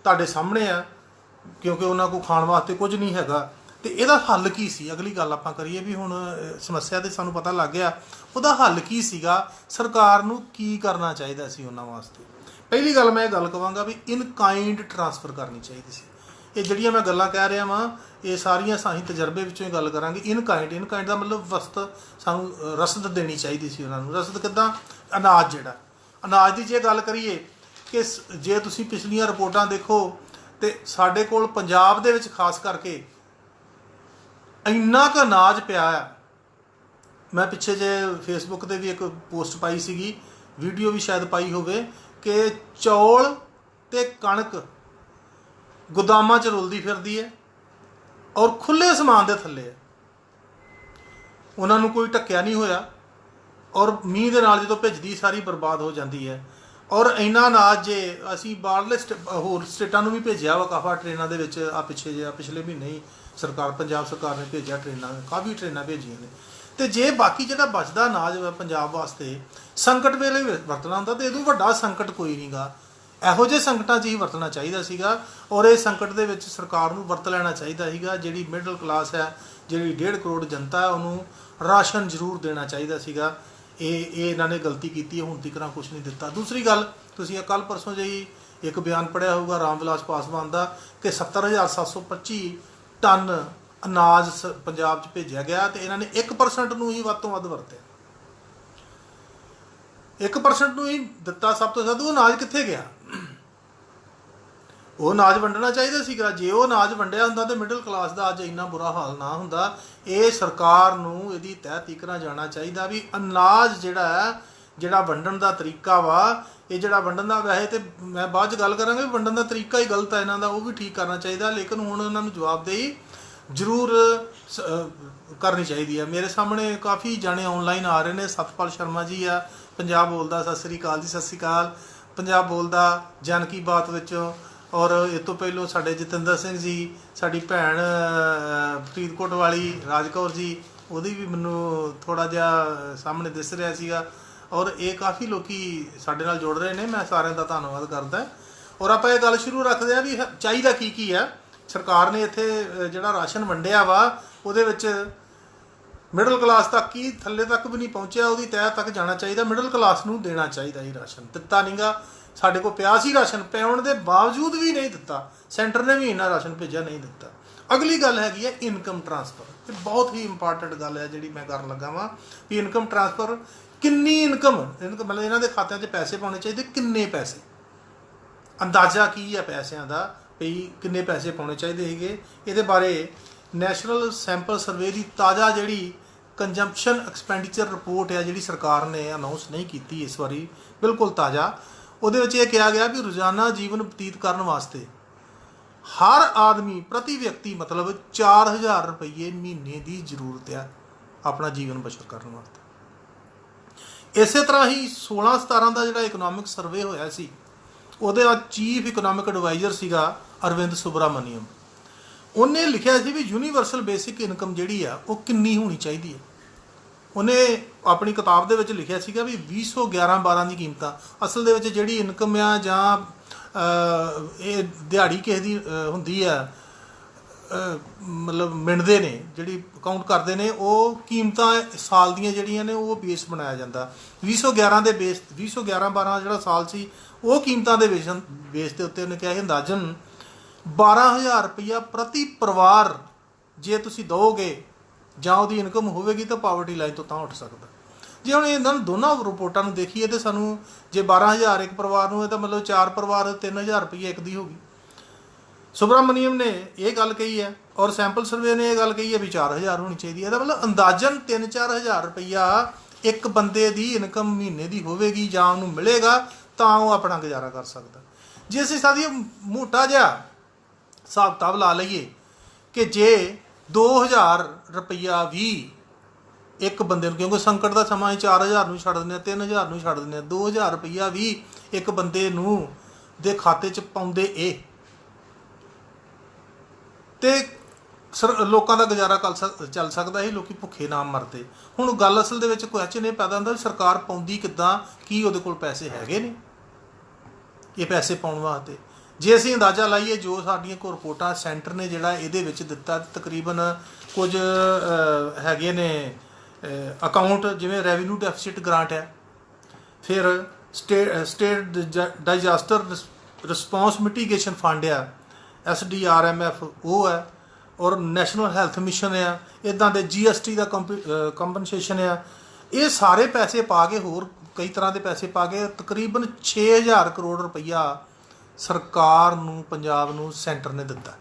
तुहाडे सामने आ, क्योंकि उन्होंने को खाण वास्ते कुछ नहीं हैगा। ਤੇ ਇਹਦਾ ਹੱਲ ਕੀ ਸੀ? ਅਗਲੀ ਗੱਲ ਆਪਾਂ ਕਰੀਏ ਵੀ ਹੁਣ ਸਮੱਸਿਆ ਤੇ ਸਾਨੂੰ ਪਤਾ ਲੱਗ ਗਿਆ, ਉਹਦਾ ਹੱਲ ਕੀ ਸੀਗਾ? ਸਰਕਾਰ ਨੂੰ ਕੀ ਕਰਨਾ ਚਾਹੀਦਾ ਸੀ ਉਹਨਾਂ ਵਾਸਤੇ? ਪਹਿਲੀ ਗੱਲ ਮੈਂ ਇਹ ਗੱਲ ਕਹਾਂਗਾ ਵੀ ਇਨ ਕਾਈਂਡ ਟਰਾਂਸਫਰ ਕਰਨੀ ਚਾਹੀਦੀ ਸੀ। ਇਹ ਜਿਹੜੀਆਂ ਮੈਂ ਗੱਲਾਂ ਕਹਿ ਰਿਹਾ ਵਾਂ ਇਹ ਸਾਰੀਆਂ ਸਾਹੀਂ ਤਜਰਬੇ ਵਿੱਚੋਂ ਹੀ ਗੱਲ ਕਰਾਂਗੇ। ਇਨ ਕਾਈਂਡ ਦਾ ਮਤਲਬ ਵਸਤ ਸਾਨੂੰ ਰਸਦ ਦੇਣੀ ਚਾਹੀਦੀ ਸੀ ਉਹਨਾਂ ਨੂੰ। ਰਸਦ ਕਿੱਦਾਂ? ਅਨਾਜ, ਜਿਹੜਾ ਅਨਾਜ ਦੀ ਜੇ ਗੱਲ ਕਰੀਏ ਕਿ ਜੇ ਤੁਸੀਂ ਪਿਛਲੀਆਂ ਰਿਪੋਰਟਾਂ ਦੇਖੋ ਤੇ ਸਾਡੇ ਕੋਲ ਪੰਜਾਬ ਦੇ ਵਿੱਚ ਖਾਸ ਕਰਕੇ ਇੰਨਾ ਕੁ ਅਨਾਜ ਪਿਆ ਆ। ਮੈਂ ਪਿੱਛੇ ਜੇ ਫੇਸਬੁੱਕ 'ਤੇ ਵੀ ਇੱਕ ਪੋਸਟ ਪਾਈ ਸੀਗੀ, ਵੀਡੀਓ ਵੀ ਸ਼ਾਇਦ ਪਾਈ ਹੋਵੇ, ਕਿ ਚੌਲ ਤੇ ਕਣਕ ਗੋਦਾਮਾਂ 'ਚ ਰੁਲਦੀ ਫਿਰਦੀ ਹੈ ਔਰ ਖੁੱਲ੍ਹੇ ਸਮਾਨ ਦੇ ਥੱਲੇ ਹੈ, ਉਹਨਾਂ ਨੂੰ ਕੋਈ ਢੱਕਿਆ ਨਹੀਂ ਹੋਇਆ ਔਰ ਮੀਂਹ ਦੇ ਨਾਲ ਜਦੋਂ ਭਿੱਜਦੀ ਸਾਰੀ ਬਰਬਾਦ ਹੋ ਜਾਂਦੀ ਹੈ। ਔਰ ਇੰਨਾ ਅਨਾਜ ਜੇ ਅਸੀਂ ਬਾਹਰਲੇ ਹੋਰ ਸਟੇਟਾਂ ਨੂੰ ਵੀ ਭੇਜਿਆ ਵਾ ਕਾਫੀ ਟ੍ਰੇਨਾਂ ਦੇ ਵਿੱਚ। ਪਿਛਲੇ ਮਹੀਨੇ ਹੀ ਪੰਜਾਬ ਸਰਕਾਰ ਨੇ ਭੇਜਿਆ ਟ੍ਰੇਨਾਂ, ਕਾਫੀ ਟ੍ਰੇਨਾਂ ਭੇਜੀਆਂ ਨੇ। ਤੇ ਜੇ ਬਾਕੀ ਜਿਹੜਾ ਬਚਦਾ ਅਨਾਜ ਪੰਜਾਬ ਵਾਸਤੇ ਸੰਕਟ ਵੇਲੇ ਵਰਤਣਾ ਹੁੰਦਾ ਤਾਂ ਇਹਦੋਂ ਵੱਡਾ ਸੰਕਟ ਕੋਈ ਨਹੀਂ ਗਾ। ਇਹੋ ਜਿਹੇ ਸੰਕਟਾਂ 'ਚ ਹੀ ਵਰਤਣਾ ਚਾਹੀਦਾ ਸੀਗਾ ਔਰ ਇਹ ਸੰਕਟ ਦੇ ਵਿੱਚ ਸਰਕਾਰ ਨੂੰ ਵਰਤ ਲੈਣਾ ਚਾਹੀਦਾ ਸੀਗਾ। ਜਿਹੜੀ ਮਿਡਲ ਕਲਾਸ ਹੈ, ਜਿਹੜੀ 1.5 ਕਰੋੜ ਜਨਤਾ ਹੈ, ਉਹਨੂੰ ਰਾਸ਼ਨ ਜ਼ਰੂਰ ਦੇਣਾ ਚਾਹੀਦਾ ਸੀਗਾ। ਇਹ ਇਹਨਾਂ ਨੇ ਗਲਤੀ ਕੀਤੀ ਹੈ, ਹੁਣ ਤੱਕ ਕੁਛ ਨਹੀਂ ਦਿੱਤਾ। ਦੂਸਰੀ ਗੱਲ, ਤੁਸੀਂ ਕੱਲ੍ਹ ਪਰਸੋਂ ਜਿਹੀ ਇੱਕ ਬਿਆਨ ਪੜ੍ਹਿਆ ਹੋਊਗਾ ਰਾਮ ਵਿਲਾਸ ਪਾਸਵਾਨ ਦਾ ਕਿ 70,725 ਟਨ ਅਨਾਜ ਪੰਜਾਬ 'ਚ ਭੇਜਿਆ ਗਿਆ ਤੇ ਇਹਨਾਂ ਨੇ 1% ਨੂੰ ਹੀ ਵੱਧ ਤੋਂ ਵੱਧ ਵਰਤਿਆ। 1% ਨੂੰ ਹੀ ਦਿੱਤਾ ਸਭ ਤੋਂ ਜ਼ਿਆਦਾ। ਉਹ ਅਨਾਜ ਕਿੱਥੇ ਗਿਆ? ਉਹ ਅਨਾਜ ਵੰਡਣਾ ਚਾਹੀਦਾ ਸੀਗਾ। ਜੇ ਉਹ ਅਨਾਜ ਵੰਡਿਆ ਹੁੰਦਾ ਤਾਂ ਮਿਡਲ ਕਲਾਸ ਦਾ ਅੱਜ ਇੰਨਾ ਬੁਰਾ ਹਾਲ ਨਾ ਹੁੰਦਾ। ਇਹ ਸਰਕਾਰ ਨੂੰ ਇਹਦੀ ਤਹਿ ਤੀਕਰਾ ਜਾਣਾ ਚਾਹੀਦਾ ਵੀ ਅਨਾਜ ਜਿਹੜਾ ਵੰਡਣ ਦਾ ਤਰੀਕਾ ਵਾ, ਇਹ ਜਿਹੜਾ ਵੰਡਣ ਦਾ, ਵੈਸੇ ਤੇ ਮੈਂ ਬਾਅਦ 'ਚ ਗੱਲ ਕਰਾਂਗਾ ਵੀ ਵੰਡਣ ਦਾ ਤਰੀਕਾ ਹੀ ਗਲਤ ਹੈ ਇਹਨਾਂ ਦਾ, ਉਹ ਵੀ ਠੀਕ ਕਰਨਾ ਚਾਹੀਦਾ। ਲੇਕਿਨ ਹੁਣ ਉਹਨਾਂ ਨੂੰ ਜਵਾਬਦੇਹੀ ਜ਼ਰੂਰ ਕਰਨੀ ਚਾਹੀਦੀ ਹੈ। ਮੇਰੇ ਸਾਹਮਣੇ ਕਾਫੀ ਜਾਣੇ ਆਨਲਾਈਨ ਆ ਰਹੇ ਨੇ। ਸਤਪਾਲ ਸ਼ਰਮਾ ਜੀ ਆ, ਪੰਜਾਬ ਬੋਲਦਾ, ਸਤਿ ਸ੍ਰੀ ਅਕਾਲ ਜੀ। ਸਤਿ ਸ੍ਰੀ ਅਕਾਲ। ਪੰਜਾਬ ਬੋਲਦਾ ਜਨ ਕੀ ਬਾਤ ਵਿੱਚੋਂ। ਔਰ ਇਹ ਤੋਂ ਪਹਿਲੋਂ ਸਾਡੇ ਜਤਿੰਦਰ ਸਿੰਘ ਜੀ, ਸਾਡੀ ਭੈਣ ਫਰੀਦਕੋਟ ਵਾਲੀ ਰਾਜਕੌਰ ਜੀ, ਉਹਦੀ ਵੀ ਮੈਨੂੰ ਥੋੜ੍ਹਾ ਜਿਹਾ ਸਾਹਮਣੇ ਦਿਸ ਰਿਹਾ ਸੀਗਾ। ਔਰ ਇਹ ਕਾਫੀ ਲੋਕੀ ਸਾਡੇ ਨਾਲ ਜੁੜ ਰਹੇ ਨੇ, ਮੈਂ ਸਾਰਿਆਂ ਦਾ ਧੰਨਵਾਦ ਕਰਦਾ। ਔਰ ਆਪਾਂ ਇਹ ਗੱਲ ਸ਼ੁਰੂ ਰੱਖਦੇ ਹਾਂ ਵੀ ਚਾਹੀਦਾ ਕੀ ਹੈ। ਸਰਕਾਰ ਨੇ ਇੱਥੇ ਜਿਹੜਾ ਰਾਸ਼ਨ ਵੰਡਿਆ ਵਾ ਉਹਦੇ ਵਿੱਚ ਮਿਡਲ ਕਲਾਸ ਤੱਕ ਹੀ, ਥੱਲੇ ਤੱਕ ਵੀ ਨਹੀਂ ਪਹੁੰਚਿਆ, ਉਹਦੀ ਤਹਿ ਤੱਕ ਜਾਣਾ ਚਾਹੀਦਾ। ਮਿਡਲ ਕਲਾਸ ਨੂੰ ਦੇਣਾ ਚਾਹੀਦਾ ਇਹ ਰਾਸ਼ਨ। ਦਿੱਤਾ ਨਹੀਂ ਗਾ। ਸਾਡੇ ਕੋਲ ਪਿਆ ਸੀ ਰਾਸ਼ਨ, ਪਿਆਉਣ ਦੇ ਬਾਵਜੂਦ ਵੀ ਨਹੀਂ ਦਿੱਤਾ। ਸੈਂਟਰ ਨੇ ਵੀ ਇੰਨਾ ਰਾਸ਼ਨ ਭੇਜਿਆ, ਨਹੀਂ ਦਿੱਤਾ। ਅਗਲੀ ਗੱਲ ਹੈਗੀ ਹੈ ਇਨਕਮ ਟਰਾਂਸਫਰ। ਇਹ ਬਹੁਤ ਹੀ ਇੰਪੋਰਟੈਂਟ ਗੱਲ ਹੈ ਜਿਹੜੀ ਮੈਂ ਕਰਨ ਲੱਗਾ ਵਾਂ ਵੀ ਇਨਕਮ ਟਰਾਂਸਫਰ। ਕਿੰਨੀ ਇਨਕਮ ਮਤਲਬ ਇਹਨਾਂ ਦੇ ਖਾਤਿਆਂ 'ਚ ਪੈਸੇ ਪਾਉਣੇ ਚਾਹੀਦੇ, ਕਿੰਨੇ ਪੈਸੇ, ਅੰਦਾਜ਼ਾ ਕੀ ਹੈ ਪੈਸਿਆਂ ਦਾ ਵੀ ਕਿੰਨੇ ਪੈਸੇ ਪਾਉਣੇ ਚਾਹੀਦੇ ਸੀਗੇ। ਇਹਦੇ ਬਾਰੇ ਨੈਸ਼ਨਲ ਸੈਂਪਲ ਸਰਵੇ ਦੀ ਤਾਜ਼ਾ ਜਿਹੜੀ ਕੰਜੰਪਸ਼ਨ ਐਕਸਪੈਂਡੀਚਰ ਰਿਪੋਰਟ ਹੈ, ਜਿਹੜੀ ਸਰਕਾਰ ਨੇ ਅਨਾਊਂਸ ਨਹੀਂ ਕੀਤੀ ਇਸ ਵਾਰੀ, ਬਿਲਕੁਲ ਤਾਜ਼ਾ, ਉਹਦੇ ਵਿੱਚ ਇਹ ਕਿਹਾ ਗਿਆ ਵੀ ਰੋਜ਼ਾਨਾ ਜੀਵਨ ਬਤੀਤ ਕਰਨ ਵਾਸਤੇ ਹਰ ਆਦਮੀ ਪ੍ਰਤੀ ਵਿਅਕਤੀ ਮਤਲਬ 4,000 ਰੁਪਏ ਮਹੀਨੇ ਦੀ ਜ਼ਰੂਰਤ ਹੈ ਆਪਣਾ ਜੀਵਨ ਬਸ਼ਰ ਕਰਨ ਵਾਸਤੇ। ਇਸੇ ਤਰ੍ਹਾਂ ਹੀ 16-17 ਦਾ ਜਿਹੜਾ ਇਕਨੋਮਿਕ ਸਰਵੇ ਹੋਇਆ ਸੀ, ਉਹਦੇ ਬਾਅਦ ਚੀਫ ਇਕਨੋਮਿਕ ਐਡਵਾਈਜ਼ਰ ਸੀਗਾ ਅਰਵਿੰਦ ਸੁਬਰਾਮਨੀਅਮ। ਉਹਨੇ ਲਿਖਿਆ ਸੀ ਵੀ ਯੂਨੀਵਰਸਲ ਬੇਸਿਕ ਇਨਕਮ ਜਿਹੜੀ ਆ ਉਹ ਕਿੰਨੀ ਹੋਣੀ ਚਾਹੀਦੀ ਹੈ। ਉਹਨੇ ਆਪਣੀ ਕਿਤਾਬ ਦੇ ਵਿੱਚ ਲਿਖਿਆ ਸੀਗਾ ਵੀ 2011-12 ਦੀ ਕੀਮਤਾਂ, ਅਸਲ ਦੇ ਵਿੱਚ ਜਿਹੜੀ ਇਨਕਮ ਆ ਜਾਂ ਇਹ ਦਿਹਾੜੀ ਕਿਸੇ ਦੀ ਹੁੰਦੀ ਆ, ਮਤਲਬ ਮਿਣਦੇ ਨੇ, ਜਿਹੜੀ ਕਾਊਂਟ ਕਰਦੇ ਨੇ, ਉਹ ਕੀਮਤਾਂ ਸਾਲ ਦੀਆਂ ਜਿਹੜੀਆਂ ਨੇ ਉਹ ਬੇਸ ਬਣਾਇਆ ਜਾਂਦਾ। 2011 ਦੇ ਬੇਸ, 2011-12 ਜਿਹੜਾ ਸਾਲ ਸੀ, ਉਹ ਕੀਮਤਾਂ ਦੇ ਬੇਸ ਦੇ ਉੱਤੇ ਉਹਨੇ ਕਿਹਾ ਅੰਦਾਜ਼ਨ 12,000 ਰੁਪਈਆ ਪ੍ਰਤੀ ਪਰਿਵਾਰ ਜੇ ਤੁਸੀਂ ਦਿਓਗੇ ਜਾਂ ਉਹਦੀ ਇਨਕਮ ਹੋਵੇਗੀ ਤਾਂ ਪਾਵਰਟੀ ਲਾਈਨ ਤੋਂ ਤਾਂ ਉੱਠ ਸਕਦਾ। ਜੇ ਹੁਣ ਇਹਨਾਂ ਦੋਨਾਂ ਰਿਪੋਰਟਾਂ ਨੂੰ ਦੇਖੀਏ ਤਾਂ ਸਾਨੂੰ ਜੇ 12,000 ਇੱਕ ਪਰਿਵਾਰ ਨੂੰ ਹੈ ਤਾਂ ਮਤਲਬ 4 ਪਰਿਵਾਰ 3,000 ਰੁਪਈਆ ਇੱਕ ਦੀ ਹੋ ਗਈ। ਸੁਬਰਾਮਨੀਅਮ ਨੇ ਇਹ ਗੱਲ ਕਹੀ ਹੈ ਔਰ ਸੈਂਪਲ ਸਰਵੇ ਨੇ ਇਹ ਗੱਲ ਕਹੀ ਹੈ ਵੀ 4,000 ਹੋਣੀ ਚਾਹੀਦੀ ਹੈ। ਇਹਦਾ ਮਤਲਬ ਅੰਦਾਜ਼ਨ 3-4 ਹਜ਼ਾਰ ਰੁਪਈਆ ਇੱਕ ਬੰਦੇ ਦੀ ਇਨਕਮ ਮਹੀਨੇ ਦੀ ਹੋਵੇਗੀ ਜਾਂ ਉਹਨੂੰ ਮਿਲੇਗਾ ਤਾਂ ਉਹ ਆਪਣਾ ਗੁਜ਼ਾਰਾ ਕਰ ਸਕਦਾ। ਜੇ ਅਸੀਂ ਸਾਡੀ ਮੋਟਾ ਜਿਹਾ ਹਿਸਾਬ ਕਿਤਾਬ ਲਾ ਲਈਏ ਕਿ ਜੇ 2,000 ਰੁਪਈਆ ਵੀ ਇੱਕ ਬੰਦੇ ਨੂੰ, ਕਿਉਂਕਿ ਸੰਕਟ ਦਾ ਸਮਾਂ 4,000 ਨੂੰ ਛੱਡ ਦਿੰਦੇ ਹਾਂ, 3,000 ਨੂੰ ਛੱਡ ਦਿੰਦੇ ਹਾਂ, 2,000 ਰੁਪਈਆ ਵੀ ਇੱਕ ਬੰਦੇ ਨੂੰ ਦੇ ਖਾਤੇ 'ਚ ਪਾਉਂਦੇ ਇਹ ਤੇ ਲੋਕਾਂ ਦਾ ਗੁਜ਼ਾਰਾ ਚੱਲ ਸਕਦਾ ਸੀ, ਲੋਕੀ ਭੁੱਖੇ ਨਾ ਮਰਦੇ। ਹੁਣ ਗੱਲ ਅਸਲ ਦੇ ਵਿੱਚ ਕੁਐਸਚਨ ਇਹ ਪੈਦਾ ਹੁੰਦਾ ਸਰਕਾਰ ਪਾਉਂਦੀ ਕਿੱਦਾਂ, ਕੀ ਉਹਦੇ ਕੋਲ ਪੈਸੇ ਹੈਗੇ ਨੇ ਇਹ ਪੈਸੇ ਪਾਉਣ ਵਾਸਤੇ? ਜੇ ਅਸੀਂ ਅੰਦਾਜ਼ਾ ਲਾਈਏ ਜੋ ਸਾਡੀਆਂ ਕੋ ਰਿਪੋਰਟਾਂ ਸੈਂਟਰ ਨੇ ਜਿਹੜਾ ਇਹਦੇ ਵਿੱਚ ਦਿੱਤਾ, ਤਕਰੀਬਨ ਕੁਝ ਹੈਗੇ ਨੇ ਅਕਾਊਂਟ, ਜਿਵੇਂ ਰੈਵਨਿਊ ਡੈਫਿਸਿਟ ਗ੍ਰਾਂਟ ਹੈ, ਫਿਰ ਸਟੇਟ ਡਿਜ਼ਾਸਟਰ ਰਿਸਪੌਂਸ ਮਿਟੀਗੇਸ਼ਨ ਫੰਡ ਆ, SDRMF ਉਹ ਹੈ, ਔਰ ਨੈਸ਼ਨਲ ਹੈਲਥ ਮਿਸ਼ਨ ਆ, ਇੱਦਾਂ ਦੇ GST ਦਾ ਕੰਪਨਸੇਸ਼ਨ ਆ। ਇਹ ਸਾਰੇ ਪੈਸੇ ਪਾ ਕੇ, ਹੋਰ ਕਈ ਤਰ੍ਹਾਂ ਦੇ ਪੈਸੇ ਪਾ ਕੇ ਤਕਰੀਬਨ 6000 ਕਰੋੜ ਰੁਪਈਆ ਸਰਕਾਰ ਨੂੰ, ਪੰਜਾਬ ਨੂੰ ਸੈਂਟਰ ਨੇ ਦਿੱਤਾ।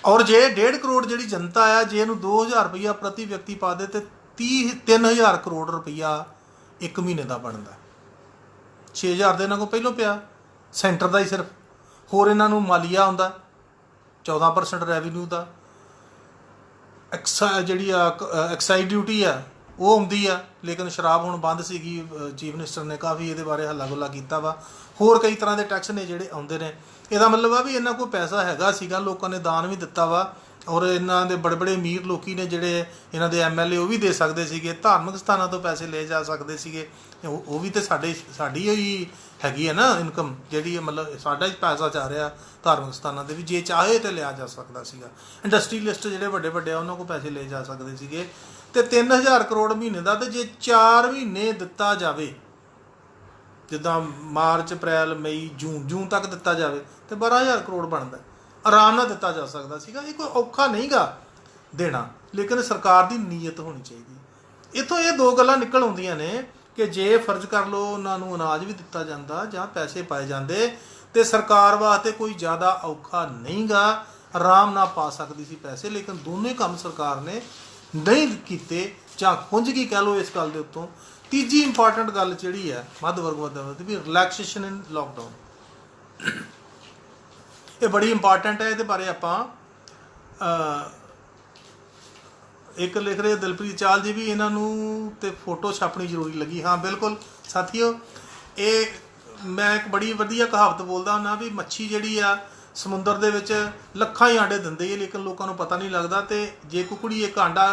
ਔਰ ਜੇ 1.5 ਕਰੋੜ ਜਿਹੜੀ ਜਨਤਾ ਆ, ਜੇ ਇਹਨੂੰ 2000 ਰੁਪਈਆ ਪ੍ਰਤੀ ਵਿਅਕਤੀ ਪਾ ਦੇ ਤੇ 3000 ਕਰੋੜ ਰੁਪਈਆ ਇੱਕ ਮਹੀਨੇ ਦਾ ਬਣਦਾ। 6000 ਦੇ ਇਹਨਾਂ ਕੋਲ ਪਹਿਲੋਂ ਪਿਆ ਸੈਂਟਰ ਦਾ ਹੀ ਸਿਰਫ, ਹੋਰ ਇਹਨਾਂ ਨੂੰ ਮਾਲੀਆ ਹੁੰਦਾ 14% ਰੈਵਨਿਊ ਦਾ, ਜਿਹੜੀ ਆ ਐਕਸਾਈਜ਼ ਡਿਊਟੀ ਆ ਉਹ ਆਉਂਦੀ ਆ, ਲੇਕਿਨ ਸ਼ਰਾਬ ਹੁਣ ਬੰਦ ਸੀਗੀ, ਚੀਫ ਮਿਨਿਸਟਰ ਨੇ ਕਾਫੀ ਇਹਦੇ ਬਾਰੇ ਹੱਲਾ ਗੁੱਲਾ ਕੀਤਾ ਵਾ। ਹੋਰ ਕਈ ਤਰ੍ਹਾਂ ਦੇ ਟੈਕਸ ਨੇ ਜਿਹੜੇ ਆਉਂਦੇ ਨੇ। ਇਹਦਾ ਮਤਲਬ ਆ ਵੀ ਇਹਨਾਂ ਕੋਲ ਪੈਸਾ ਹੈਗਾ ਸੀਗਾ, ਲੋਕਾਂ ਨੇ ਦਾਨ ਵੀ ਦਿੱਤਾ ਵਾ, ਔਰ ਇਹਨਾਂ ਦੇ ਬੜੇ ਬੜੇ ਅਮੀਰ ਲੋਕੀ ਨੇ ਜਿਹੜੇ ਇਹਨਾਂ ਦੇ MLA ਉਹ ਵੀ ਦੇ ਸਕਦੇ ਸੀਗੇ, ਧਾਰਮਿਕ ਸਥਾਨਾਂ ਤੋਂ ਪੈਸੇ ਲੈ ਜਾ ਸਕਦੇ ਸੀਗੇ। ਉਹ ਵੀ ਤਾਂ ਸਾਡੀ ਹੀ ਹੈਗੀ ਹੈ ਨਾ ਇਨਕਮ, ਜਿਹੜੀ ਮਤਲਬ ਸਾਡਾ ਹੀ ਪੈਸਾ ਜਾ ਰਿਹਾ ਧਾਰਮਿਕ ਸਥਾਨਾਂ ਦੇ ਵੀ, ਜੇ ਚਾਹੇ ਤਾਂ ਲਿਆ ਜਾ ਸਕਦਾ ਸੀਗਾ। ਇੰਡਸਟਰੀਲਿਸਟ ਜਿਹੜੇ ਵੱਡੇ ਵੱਡੇ ਆ ਉਹਨਾਂ ਕੋਲ ਪੈਸੇ ਲੈ ਜਾ ਸਕਦੇ ਸੀਗੇ। ਤੇ 3000 ਕਰੋੜ ਮਹੀਨੇ ਦਾ, ਤੇ ਜੇ 4 ਮਹੀਨੇ ਦਿੱਤਾ ਜਾਵੇ, ਜਿੱਦਾਂ ਮਾਰਚ, ਅਪ੍ਰੈਲ, ਮਈ, ਜੂਨ ਤੱਕ ਦਿੱਤਾ ਜਾਵੇ ਤੇ 12000 ਕਰੋੜ ਬਣਦਾ, ਆਰਾਮ ਨਾਲ ਦਿੱਤਾ ਜਾ ਸਕਦਾ ਸੀਗਾ। ਇਹ ਕੋਈ ਔਖਾ ਨਹੀਂ ਗਾ ਦੇਣਾ, ਲੇਕਿਨ ਸਰਕਾਰ ਦੀ ਨੀਅਤ ਹੋਣੀ ਚਾਹੀਦੀ। ਇੱਥੋਂ ਇਹ ਦੋ ਗੱਲਾਂ ਨਿਕਲ ਆਉਂਦੀਆਂ ਨੇ ਕਿ ਜੇ ਫਰਜ਼ ਕਰ ਲਓ ਉਹਨਾਂ ਨੂੰ ਅਨਾਜ ਵੀ ਦਿੱਤਾ ਜਾਂਦਾ ਜਾਂ ਪੈਸੇ ਪਾਏ ਜਾਂਦੇ ਤੇ ਸਰਕਾਰ ਵਾਸਤੇ ਕੋਈ ਜ਼ਿਆਦਾ ਔਖਾ ਨਹੀਂ ਗਾ, ਆਰਾਮ ਨਾਲ ਪਾ ਸਕਦੀ ਸੀ ਪੈਸੇ। ਲੇਕਿਨ ਦੋਨੇ ਕੰਮ ਸਰਕਾਰ ਨੇ ਨਹੀਂ ਕੀਤੇ, ਜਾਂ ਖੁੰਝ ਗਈ ਕਹਿ ਲਓ ਇਸ ਗੱਲ ਦੇ ਉੱਤੋਂ। ਤੀਜੀ ਇੰਪੋਰਟੈਂਟ ਗੱਲ ਜਿਹੜੀ ਹੈ ਮੱਧ ਵਰਗ ਵੀ ਰਿਲੈਕਸੇਸ਼ਨ ਇਨ ਲੋਕਡਾਊਨ, ਇਹ ਬੜੀ ਇੰਪੋਰਟੈਂਟ ਹੈ। ਇਹਦੇ ਬਾਰੇ ਆਪਾਂ ਇੱਕ ਲਿਖ ਰਹੇ ਦਿਲਪ੍ਰੀਤ ਚਾਲ ਜੀ ਵੀ, ਇਹਨਾਂ ਨੂੰ ਤੇ ਫੋਟੋ ਛਾਪਣੀ ਜ਼ਰੂਰੀ ਲੱਗੀ। ਹਾਂ ਬਿਲਕੁਲ ਸਾਥੀਓ, ਇਹ ਮੈਂ ਇੱਕ ਬੜੀ ਵਧੀਆ ਕਹਾਵਤ ਬੋਲਦਾ ਹੁੰਦਾ ਵੀ ਮੱਛੀ ਜਿਹੜੀ ਆ ਸਮੁੰਦਰ ਦੇ ਵਿੱਚ ਲੱਖਾਂ ਹੀ ਆਂਡੇ ਦਿੰਦੀ ਹੈ, ਲੇਕਿਨ ਲੋਕਾਂ ਨੂੰ ਪਤਾ ਨਹੀਂ ਲੱਗਦਾ। ਤੇ ਜੇ ਕੁਕੜੀ ਇੱਕ ਆਂਡਾ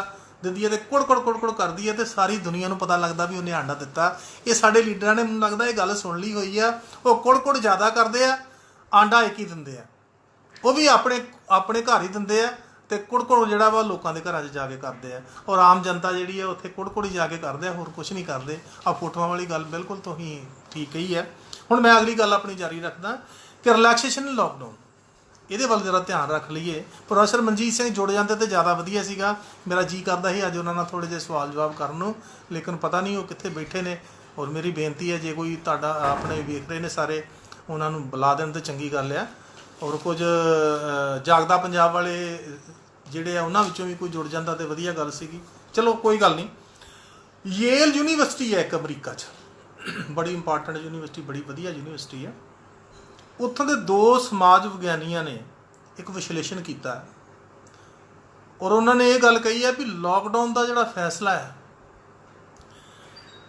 ਦਿੰਦੀ ਹੈ ਤੇ ਕੁੜ ਕਰਦੀ ਹੈ ਤੇ ਸਾਰੀ ਦੁਨੀਆ ਨੂੰ ਪਤਾ ਲੱਗਦਾ ਵੀ ਉਹਨੇ ਆਂਡਾ ਦਿੱਤਾ। ਇਹ ਸਾਡੇ ਲੀਡਰਾਂ ਨੇ ਮੈਨੂੰ ਲੱਗਦਾ ਇਹ ਗੱਲ ਸੁਣ ਲਈ ਹੋਈ ਆ। ਉਹ ਕੁੜ ਜ਼ਿਆਦਾ ਕਰਦੇ ਆ, ਆਂਡਾ ਇੱਕ ਹੀ ਦਿੰਦੇ ਆ, ਉਹ ਵੀ ਆਪਣੇ ਘਰ ਹੀ ਦਿੰਦੇ ਆ, ਤੇ ਕੁੜ ਜਿਹੜਾ ਵਾ ਲੋਕਾਂ ਦੇ ਘਰਾਂ 'ਚ ਜਾ ਕੇ ਕਰਦੇ ਆ। ਔਰ ਆਮ ਜਨਤਾ ਜਿਹੜੀ ਆ ਉੱਥੇ ਕੁੜ ਹੀ ਜਾ ਕੇ ਕਰਦੇ ਆ, ਹੋਰ ਕੁਛ ਨਹੀਂ ਕਰਦੇ। ਆ ਫੋਟੋਆਂ ਵਾਲੀ ਗੱਲ ਬਿਲਕੁਲ ਤੁਸੀਂ ਠੀਕ ਕਹੀ ਹੈ। ਹੁਣ ਮੈਂ ਅਗਲੀ ਗੱਲ ਆਪਣੀ ਜਾਰੀ ਰੱਖਦਾ ਕਿ ਰਿਲੈਕਸੇਸ਼ਨ ਇਨ ਲੋਕਡਾਊਨ, ਇਹਦੇ ਵੱਲ ਜ਼ਰਾ ਧਿਆਨ ਰੱਖ ਲਈਏ। ਪ੍ਰੋਫੈਸਰ ਮਨਜੀਤ ਸਿੰਘ ਜੁੜ ਜਾਂਦੇ ਤਾਂ ਜ਼ਿਆਦਾ ਵਧੀਆ ਸੀਗਾ। ਮੇਰਾ ਜੀ ਕਰਦਾ ਸੀ ਅੱਜ ਉਹਨਾਂ ਨਾਲ ਥੋੜ੍ਹੇ ਜਿਹੇ ਸਵਾਲ ਜਵਾਬ ਕਰਨ ਨੂੰ, ਲੇਕਿਨ ਪਤਾ ਨਹੀਂ ਉਹ ਕਿੱਥੇ ਬੈਠੇ ਨੇ। ਔਰ ਮੇਰੀ ਬੇਨਤੀ ਹੈ ਜੇ ਕੋਈ ਤੁਹਾਡਾ ਆਪਣੇ ਵੇਖ ਰਹੇ ਨੇ ਸਾਰੇ, ਉਹਨਾਂ ਨੂੰ ਬੁਲਾ ਦੇਣ ਤਾਂ ਚੰਗੀ ਗੱਲ ਆ। ਔਰ ਕੁਝ ਜਾਗਦਾ ਪੰਜਾਬ ਵਾਲੇ ਜਿਹੜੇ ਆ ਉਹਨਾਂ ਵਿੱਚੋਂ ਵੀ ਕੋਈ ਜੁੜ ਜਾਂਦਾ ਤਾਂ ਵਧੀਆ ਗੱਲ ਸੀਗੀ। ਚਲੋ ਕੋਈ ਗੱਲ ਨਹੀਂ। ਯੇਲ ਯੂਨੀਵਰਸਿਟੀ ਹੈ ਇੱਕ ਅਮਰੀਕਾ 'ਚ, ਬੜੀ ਇੰਪੋਰਟੈਂਟ ਯੂਨੀਵਰਸਿਟੀ, ਬੜੀ ਵਧੀਆ ਯੂਨੀਵਰਸਿਟੀ ਆ। ਉੱਥੋਂ ਦੇ 2 ਸਮਾਜ ਵਿਗਿਆਨੀਆਂ ਨੇ ਇੱਕ ਵਿਸ਼ਲੇਸ਼ਣ ਕੀਤਾ ਔਰ ਉਹਨਾਂ ਨੇ ਇਹ ਗੱਲ ਕਹੀ ਹੈ ਵੀ ਲੋਕਡਾਊਨ ਦਾ ਜਿਹੜਾ ਫੈਸਲਾ ਹੈ,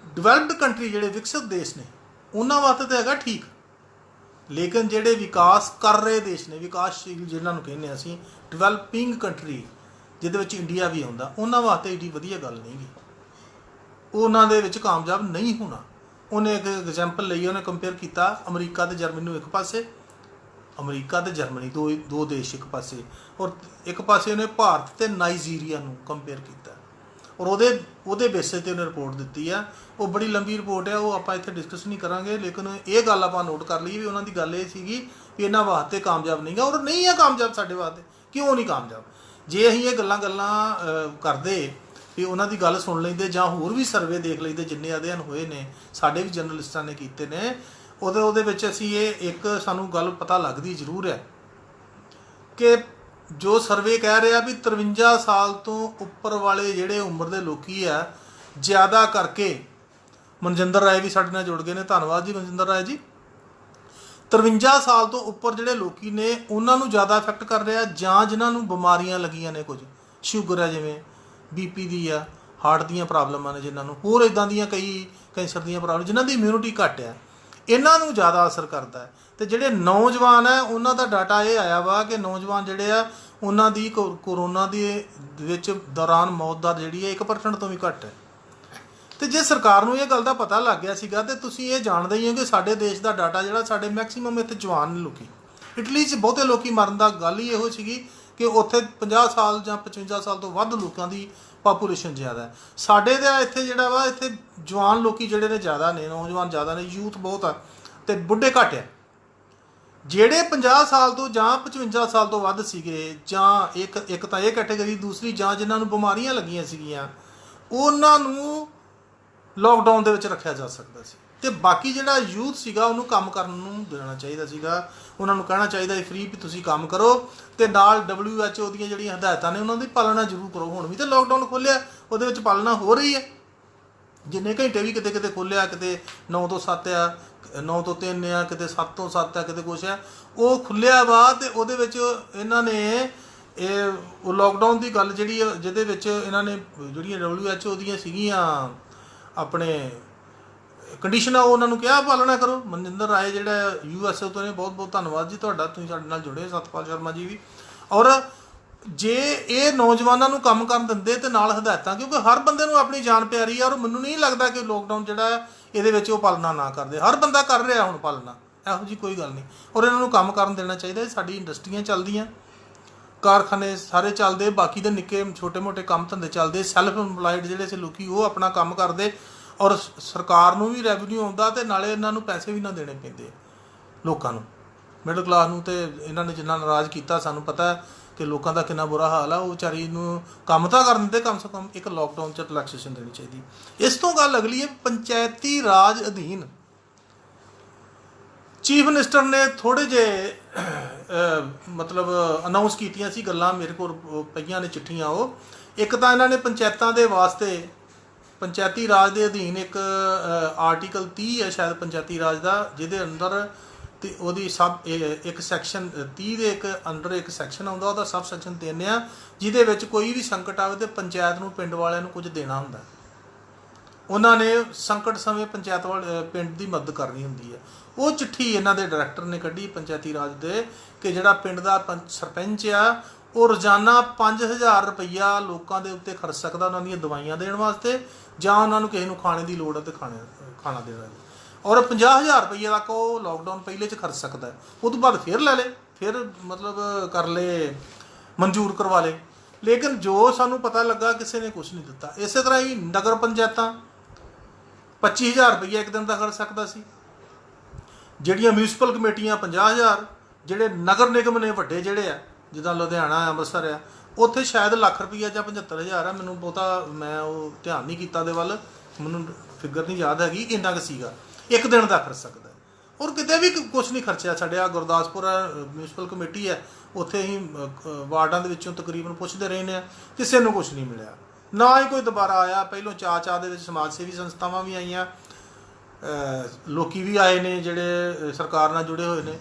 ਡਿਵੈਲਪਡ ਕੰਟਰੀ ਜਿਹੜੇ ਵਿਕਸਿਤ ਦੇਸ਼ ਨੇ ਉਹਨਾਂ ਵਾਸਤੇ ਤਾਂ ਹੈਗਾ ਠੀਕ, ਲੇਕਿਨ ਜਿਹੜੇ ਵਿਕਾਸ ਕਰ ਰਹੇ ਦੇਸ਼ ਨੇ, ਵਿਕਾਸਸ਼ੀਲ ਜਿਹਨਾਂ ਨੂੰ ਕਹਿੰਦੇ ਅਸੀਂ ਡਿਵੈਲਪਿੰਗ ਕੰਟਰੀ, ਜਿਹਦੇ ਵਿੱਚ ਇੰਡੀਆ ਵੀ ਆਉਂਦਾ, ਉਹਨਾਂ ਵਾਸਤੇ ਏਡੀ ਵਧੀਆ ਗੱਲ ਨਹੀਂ ਗੀ, ਉਹਨਾਂ ਦੇ ਵਿੱਚ ਕਾਮਯਾਬ ਨਹੀਂ ਹੋਣਾ। ਉਹਨੇ ਇੱਕ ਐਗਜ਼ਾਮਪਲ ਲਈ, ਉਹਨੇ ਕੰਪੇਅਰ ਕੀਤਾ ਅਮਰੀਕਾ ਤੇ ਜਰਮਨੀ ਨੂੰ ਇੱਕ ਪਾਸੇ, ਅਮਰੀਕਾ ਤੇ ਜਰਮਨੀ ਦੋ ਦੇਸ਼ ਇੱਕ ਪਾਸੇ, ਔਰ ਇੱਕ ਪਾਸੇ ਉਹਨੇ ਭਾਰਤ ਤੇ ਨਾਈਜੀਰੀਆ ਨੂੰ ਕੰਪੇਅਰ ਕੀਤਾ। ਔਰ ਉਹਦੇ ਬੇਸਿਸ 'ਤੇ ਉਹਨੇ ਰਿਪੋਰਟ ਦਿੱਤੀ ਆ। ਉਹ ਬੜੀ ਲੰਬੀ ਰਿਪੋਰਟ ਹੈ, ਉਹ ਆਪਾਂ ਇੱਥੇ ਡਿਸਕਸ ਨਹੀਂ ਕਰਾਂਗੇ, ਲੇਕਿਨ ਇਹ ਗੱਲ ਆਪਾਂ ਨੋਟ ਕਰ ਲਈਏ ਵੀ ਉਹਨਾਂ ਦੀ ਗੱਲ ਇਹ ਸੀਗੀ ਵੀ ਇਹਨਾਂ ਵਾਸਤੇ ਕਾਮਯਾਬ ਨਹੀਂ ਗਾ। ਔਰ ਨਹੀਂ ਆ ਕਾਮਯਾਬ ਸਾਡੇ ਵਾਸਤੇ, ਕਿਉਂ ਨਹੀਂ ਕਾਮਯਾਬ? ਜੇ ਅਸੀਂ ਇਹ ਗੱਲਾਂ ਕਰਦੇ ਵੀ ਉਹਨਾਂ ਦੀ ਗੱਲ ਸੁਣ ਲੈਂਦੇ, ਜਾਂ ਹੋਰ ਵੀ ਸਰਵੇ ਦੇਖ ਲੈਂਦੇ ਜਿੰਨੇ ਅਧਿਐਨ ਹੋਏ ਨੇ, ਸਾਡੇ ਵੀ ਜਰਨਲਿਸਟਾਂ ਨੇ ਕੀਤੇ ਨੇ, ਉਹਦੇ ਵਿੱਚ ਅਸੀਂ ਇੱਕ ਸਾਨੂੰ ਗੱਲ ਪਤਾ ਲੱਗਦੀ ਜ਼ਰੂਰ ਹੈ ਕਿ ਜੋ ਸਰਵੇ ਕਹਿ ਰਿਹਾ ਵੀ 53 ਸਾਲ ਤੋਂ ਉੱਪਰ ਵਾਲੇ ਜਿਹੜੇ ਉਮਰ ਦੇ ਲੋਕੀ ਆ, ਜ਼ਿਆਦਾ ਕਰਕੇ, ਮਨਜਿੰਦਰ ਰਾਏ ਵੀ ਸਾਡੇ ਨਾਲ ਜੁੜ ਗਏ ਨੇ, ਧੰਨਵਾਦ ਜੀ ਮਨਜਿੰਦਰ ਰਾਏ ਜੀ। 53 ਸਾਲ ਤੋਂ ਉੱਪਰ ਜਿਹੜੇ ਲੋਕੀ ਨੇ ਉਹਨਾਂ ਨੂੰ ਜ਼ਿਆਦਾ ਇਫੈਕਟ ਕਰ ਰਿਹਾ, ਜਾਂ ਜਿਨ੍ਹਾਂ ਨੂੰ ਬਿਮਾਰੀਆਂ ਲੱਗੀਆਂ ਨੇ, ਕੁਝ ਸ਼ੂਗਰ ਹੈ, ਜਿਵੇਂ BP ਦੀ ਆ, ਹਾਰਟ ਦੀਆਂ ਪ੍ਰੋਬਲਮਾਂ ਨੇ ਜਿਨ੍ਹਾਂ ਨੂੰ, ਹੋਰ ਇੱਦਾਂ ਦੀਆਂ ਕਈ ਕੈਂਸਰ ਦੀਆਂ ਪ੍ਰੋਬਲਮ, ਜਿਨ੍ਹਾਂ ਦੀ ਇਮਿਊਨਿਟੀ ਘੱਟ ਆ, ਇਹਨਾਂ ਨੂੰ ਜ਼ਿਆਦਾ ਅਸਰ ਕਰਦਾ ਹੈ। ਤੇ ਜਿਹੜੇ ਨੌਜਵਾਨ ਹੈ ਉਹਨਾਂ ਦਾ ਡਾਟਾ ਇਹ ਆਇਆ ਵਾ ਕਿ ਨੌਜਵਾਨ ਜਿਹੜੇ ਆ ਉਹਨਾਂ ਦੀ ਕੋਰੋਨਾ ਦੇ ਵਿੱਚ ਦੌਰਾਨ ਮੌਤ ਦਰ ਜਿਹੜੀ ਹੈ 1% ਤੋਂ ਵੀ ਘੱਟ ਹੈ। ਤੇ ਜੇ ਸਰਕਾਰ ਨੂੰ ਇਹ ਗੱਲ ਦਾ ਪਤਾ ਲੱਗ ਗਿਆ ਸੀਗਾ ਤੇ ਤੁਸੀਂ ਇਹ ਜਾਣਦੇ ਹੀ ਹੋ ਕਿ ਸਾਡੇ ਦੇਸ਼ ਦਾ ਡਾਟਾ ਜਿਹੜਾ ਸਾਡੇ ਮੈਕਸਿਮਮ ਇੱਥੇ ਜਵਾਨ ਲੋਕੀ, ਇਟਲੀ 'ਚ ਬਹੁਤੇ ਲੋਕੀ ਮਰਨ ਦਾ ਗੱਲ ਹੀ ਇਹੋ ਸੀਗੀ ਕਿ ਉੱਥੇ 50 ਸਾਲ ਜਾਂ 55 ਸਾਲ ਤੋਂ ਵੱਧ ਲੋਕਾਂ ਦੀ ਪਾਪੂਲੇਸ਼ਨ ਜ਼ਿਆਦਾ ਹੈ। ਸਾਡੇ ਦਾ ਇੱਥੇ ਜਿਹੜਾ ਵਾ ਇੱਥੇ ਜਵਾਨ ਲੋਕੀ ਜਿਹੜੇ ਨੇ ਜ਼ਿਆਦਾ ਨੇ, ਨੌਜਵਾਨ ਜ਼ਿਆਦਾ ਨੇ, ਯੂਥ ਬਹੁਤ ਆ ਤੇ ਬੁੱਢੇ ਘੱਟ ਆ। ਜਿਹੜੇ 50 ਸਾਲ ਤੋਂ ਜਾਂ 55 ਸਾਲ ਤੋਂ ਵੱਧ ਸੀਗੇ, ਜਾਂ ਇੱਕ ਤਾਂ ਇਹ ਕੈਟੇਗਰੀ, ਦੂਸਰੀ ਜਾਂ ਜਿਨ੍ਹਾਂ ਨੂੰ ਬਿਮਾਰੀਆਂ ਲੱਗੀਆਂ ਸੀਗੀਆਂ, ਉਹਨਾਂ ਨੂੰ ਲੋਕਡਾਊਨ ਦੇ ਵਿੱਚ ਰੱਖਿਆ ਜਾ ਸਕਦਾ ਸੀ। ਤੇ ਬਾਕੀ ਜਿਹੜਾ ਯੂਥ ਸੀਗਾ ਉਹਨੂੰ ਕੰਮ ਕਰਨ ਨੂੰ ਦੇਣਾ ਚਾਹੀਦਾ ਸੀਗਾ, ਉਹਨਾਂ ਨੂੰ ਕਹਿਣਾ ਚਾਹੀਦਾ ਸੀ ਫ੍ਰੀ ਵੀ ਤੁਸੀਂ ਕੰਮ ਕਰੋ, ਤੇ ਨਾਲ WHO ਦੀਆਂ ਜਿਹੜੀਆਂ ਹਦਾਇਤਾਂ ਨੇ ਉਹਨਾਂ ਦੀ ਪਾਲਣਾ ਜ਼ਰੂਰ ਕਰੋ। ਹੁਣ ਵੀ ਤਾਂ ਲੋਕਡਾਊਨ ਖੋਲ੍ਹਿਆ, ਉਹਦੇ ਵਿੱਚ ਪਾਲਣਾ ਹੋ ਰਹੀ ਹੈ। ਜਿੰਨੇ ਘੰਟੇ ਵੀ ਕਿਤੇ ਖੋਲ੍ਹਿਆ, ਕਿਤੇ 9 ਤੋਂ 7 ਆ, 9 ਤੋਂ 3 ਆ, ਕਿਤੇ 7 ਤੋਂ 7 ਆ, ਕਿਤੇ ਕੁਛ ਆ, ਉਹ ਖੁੱਲ੍ਹਿਆ ਵਾ। ਤੇ ਉਹਦੇ ਵਿੱਚ ਇਹਨਾਂ ਨੇ ਉਹ ਲੋਕਡਾਊਨ ਦੀ ਗੱਲ ਜਿਹੜੀ ਆ, ਜਿਹਦੇ ਵਿੱਚ ਇਹਨਾਂ ਨੇ ਜਿਹੜੀਆਂ WHO ਦੀਆਂ ਸੀਗੀਆਂ ਆਪਣੇ ਕੰਡੀਸ਼ਨਾਂ, ਉਹ ਉਹਨਾਂ ਨੂੰ ਕਿਹਾ ਪਾਲਣਾ ਕਰੋ। ਮਨਜਿੰਦਰ ਰਾਏ ਜਿਹੜਾ USA ਤੋਂ ਨੇ, ਬਹੁਤ ਬਹੁਤ ਧੰਨਵਾਦ ਜੀ ਤੁਹਾਡਾ, ਤੁਸੀਂ ਸਾਡੇ ਨਾਲ ਜੁੜੇ। ਸਤਪਾਲ ਸ਼ਰਮਾ ਜੀ ਵੀ। ਔਰ ਜੇ ਇਹ ਨੌਜਵਾਨਾਂ ਨੂੰ ਕੰਮ ਕਰਨ ਦਿੰਦੇ ਤੇ ਨਾਲ ਹਦਾਇਤਾਂ, ਕਿਉਂਕਿ ਹਰ ਬੰਦੇ ਨੂੰ ਆਪਣੀ ਜਾਨ ਪਿਆਰੀ ਆ, ਔਰ ਮੈਨੂੰ ਨਹੀਂ ਲੱਗਦਾ ਕਿ ਲੋਕਡਾਊਨ ਜਿਹੜਾ ਇਹਦੇ ਵਿੱਚ ਉਹ ਪਾਲਣਾ ਨਾ ਕਰਦੇ। ਹਰ ਬੰਦਾ ਕਰ ਰਿਹਾ ਹੁਣ ਪਾਲਣਾ, ਇਹੋ ਜਿਹੀ ਕੋਈ ਗੱਲ ਨਹੀਂ। ਔਰ ਇਹਨਾਂ ਨੂੰ ਕੰਮ ਕਰਨ ਦੇਣਾ ਚਾਹੀਦਾ। ਸਾਡੀ ਇੰਡਸਟਰੀਆਂ ਚੱਲਦੀਆਂ, ਕਾਰਖਾਨੇ ਸਾਰੇ ਚੱਲਦੇ, ਬਾਕੀ ਦੇ ਨਿੱਕੇ ਛੋਟੇ ਮੋਟੇ ਕੰਮ ਧੰਦੇ ਚੱਲਦੇ, ਸੈਲਫ ਇੰਪਲਾਇਡ ਜਿਹੜੇ ਸੀ ਲੋਕੀ, ਉਹ ਆਪਣਾ ਕੰਮ ਕਰਦੇ, ਔਰ ਸਰਕਾਰ ਨੂੰ ਵੀ ਰੈਵਨਿਊ ਆਉਂਦਾ, ਤੇ ਨਾਲੇ ਇਹਨਾਂ ਨੂੰ ਪੈਸੇ ਵੀ ਨਾ ਦੇਣੇ ਪੈਂਦੇ ਲੋਕਾਂ ਨੂੰ, ਮਿਡਲ ਕਲਾਸ ਨੂੰ। ਤੇ ਇਹਨਾਂ ਨੇ ਜਿੰਨਾ ਨਾਰਾਜ਼ ਕੀਤਾ, ਸਾਨੂੰ ਪਤਾ ਕਿ ਲੋਕਾਂ ਦਾ ਕਿੰਨਾ ਬੁਰਾ ਹਾਲ ਆ। ਉਹ ਵਿਚਾਰੀ ਨੂੰ ਕੰਮ ਤਾਂ ਕਰਨ ਦਿੰਦੇ, ਕਮ ਸੇ ਕਮ ਇੱਕ ਲੋਕਡਾਊਨ 'ਚ ਰਿਲੈਕਸੇਸ਼ਨ ਦੇਣੀ ਚਾਹੀਦੀ। ਇਸ ਤੋਂ ਗੱਲ ਅਗਲੀ ਹੈ ਪੰਚਾਇਤੀ ਰਾਜ ਅਧੀਨ। ਚੀਫ ਮਿਨਿਸਟਰ ਨੇ ਥੋੜ੍ਹੇ ਜਿਹੇ ਮਤਲਬ ਅਨਾਊਂਸ ਕੀਤੀਆਂ ਸੀ ਗੱਲਾਂ, ਮੇਰੇ ਕੋਲ ਪਈਆਂ ਨੇ ਚਿੱਠੀਆਂ। ਉਹ ਇੱਕ ਤਾਂ ਇਹਨਾਂ ਨੇ ਪੰਚਾਇਤਾਂ ਦੇ ਵਾਸਤੇ ਪੰਚਾਇਤੀ ਰਾਜ ਦੇ ਅਧੀਨ ਇੱਕ ਆਰਟੀਕਲ 30 ਹੈ ਸ਼ਾਇਦ ਪੰਚਾਇਤੀ ਰਾਜ ਦਾ, ਜਿਹਦੇ ਅੰਦਰ ਤੇ ਉਹਦੀ ਇੱਕ ਸੈਕਸ਼ਨ 30 ਦੇ ਇੱਕ ਅੰਡਰ ਇੱਕ ਸੈਕਸ਼ਨ ਆਉਂਦਾ, ਉਹਦਾ ਸਬ ਸੈਕਸ਼ਨ 3 ਆ, ਜਿਹਦੇ ਵਿੱਚ ਕੋਈ ਵੀ ਸੰਕਟ ਆਵੇ ਤੇ ਪੰਚਾਇਤ ਨੂੰ ਪਿੰਡ ਵਾਲਿਆਂ ਨੂੰ ਕੁਝ ਦੇਣਾ ਹੁੰਦਾ। ਉਹਨਾਂ ਨੇ ਸੰਕਟ ਸਮੇਂ ਪੰਚਾਇਤ ਵਾਲੇ ਪਿੰਡ ਦੀ ਮਦਦ ਕਰਨੀ ਹੁੰਦੀ ਹੈ। ਉਹ ਚਿੱਠੀ ਇਹਨਾਂ ਦੇ ਡਾਇਰੈਕਟਰ ਨੇ ਕੱਢੀ ਪੰਚਾਇਤੀ ਰਾਜ ਦੇ, ਕਿ ਜਿਹੜਾ ਪਿੰਡ ਦਾ ਸਰਪੰਚ ਆ, ਉਹ ਰੋਜ਼ਾਨਾ 5000 ਰੁਪਈਆ ਲੋਕਾਂ ਦੇ ਉੱਤੇ ਖਰਚ ਸਕਦਾ ਉਹਨਾਂ ਦੀਆਂ ਦਵਾਈਆਂ ਦੇਣ ਵਾਸਤੇ, ਜਾਂ ਉਹਨਾਂ ਨੂੰ ਕਿਸੇ ਨੂੰ ਖਾਣੇ ਦੀ ਲੋੜ ਹੈ ਤੇ ਖਾਣਾ ਦੇਣਾ। ਔਰ 50000 ਰੁਪਈਏ ਤੱਕ ਉਹ ਲੋਕਡਾਊਨ ਪਹਿਲੇ 'ਚ ਖਰਚ ਸਕਦਾ। ਉਹ ਤੋਂ ਬਾਅਦ ਫਿਰ ਲੈ ਲੇ, ਫਿਰ ਮਤਲਬ ਕਰ ਲੇ, ਮਨਜ਼ੂਰ ਕਰਵਾ ਲੇ। ਲੇਕਿਨ ਜੋ ਸਾਨੂੰ ਪਤਾ ਲੱਗਾ ਕਿਸੇ ਨੇ ਕੁਛ ਨਹੀਂ ਦਿੱਤਾ। ਇਸੇ ਤਰ੍ਹਾਂ ਹੀ ਨਗਰ ਪੰਚਾਇਤਾਂ 25000 ਰੁਪਈਆ ਇੱਕ ਦਿਨ ਦਾ ਖਰਚ ਸਕਦਾ ਸੀ, ਜਿਹੜੀਆਂ ਮਿਊਨਿਸਪਲ ਕਮੇਟੀਆਂ 50000, ਜਿਹੜੇ ਨਗਰ ਨਿਗਮ ਨੇ ਵੱਡੇ ਜਿਹੜੇ ਆ, ਜਿੱਦਾਂ ਲੁਧਿਆਣਾ, ਅੰਮ੍ਰਿਤਸਰ ਆ, ਉੱਥੇ ਸ਼ਾਇਦ ਲੱਖ ਰੁਪਈਆ ਜਾਂ 75000 ਆ। ਮੈਨੂੰ ਬਹੁਤਾ ਮੈਂ ਉਹ ਧਿਆਨ ਨਹੀਂ ਕੀਤਾ ਦੇ ਵੱਲ, ਮੈਨੂੰ ਫਿਗਰ ਨਹੀਂ ਯਾਦ ਹੈਗੀ, ਇੰਨਾ ਕੁ ਸੀਗਾ ਇੱਕ ਦਿਨ ਦਾ ਖਰਚ ਸਕਦਾ। ਔਰ ਕਿਤੇ ਵੀ ਕੁਛ ਨਹੀਂ ਖਰਚਿਆ। ਸਾਡੇ ਆ ਗੁਰਦਾਸਪੁਰ ਮਿਊਨਿਸਪਲ ਕਮੇਟੀ ਹੈ, ਉੱਥੇ ਹੀ ਵਾਰਡਾਂ ਦੇ ਵਿੱਚੋਂ ਤਕਰੀਬਨ ਪੁੱਛਦੇ ਰਹੇ ਨੇ, ਕਿਸੇ ਨੂੰ ਕੁਛ ਨਹੀਂ ਮਿਲਿਆ, ਨਾ ਹੀ ਕੋਈ ਦੁਬਾਰਾ ਆਇਆ। ਪਹਿਲੋਂ ਚਾਅ ਦੇ ਵਿੱਚ ਸਮਾਜ ਸੇਵੀ ਸੰਸਥਾਵਾਂ ਵੀ ਆਈਆਂ, ਲੋਕੀ ਵੀ ਆਏ ਨੇ ਜਿਹੜੇ ਸਰਕਾਰ ਨਾਲ ਜੁੜੇ ਹੋਏ ਨੇ,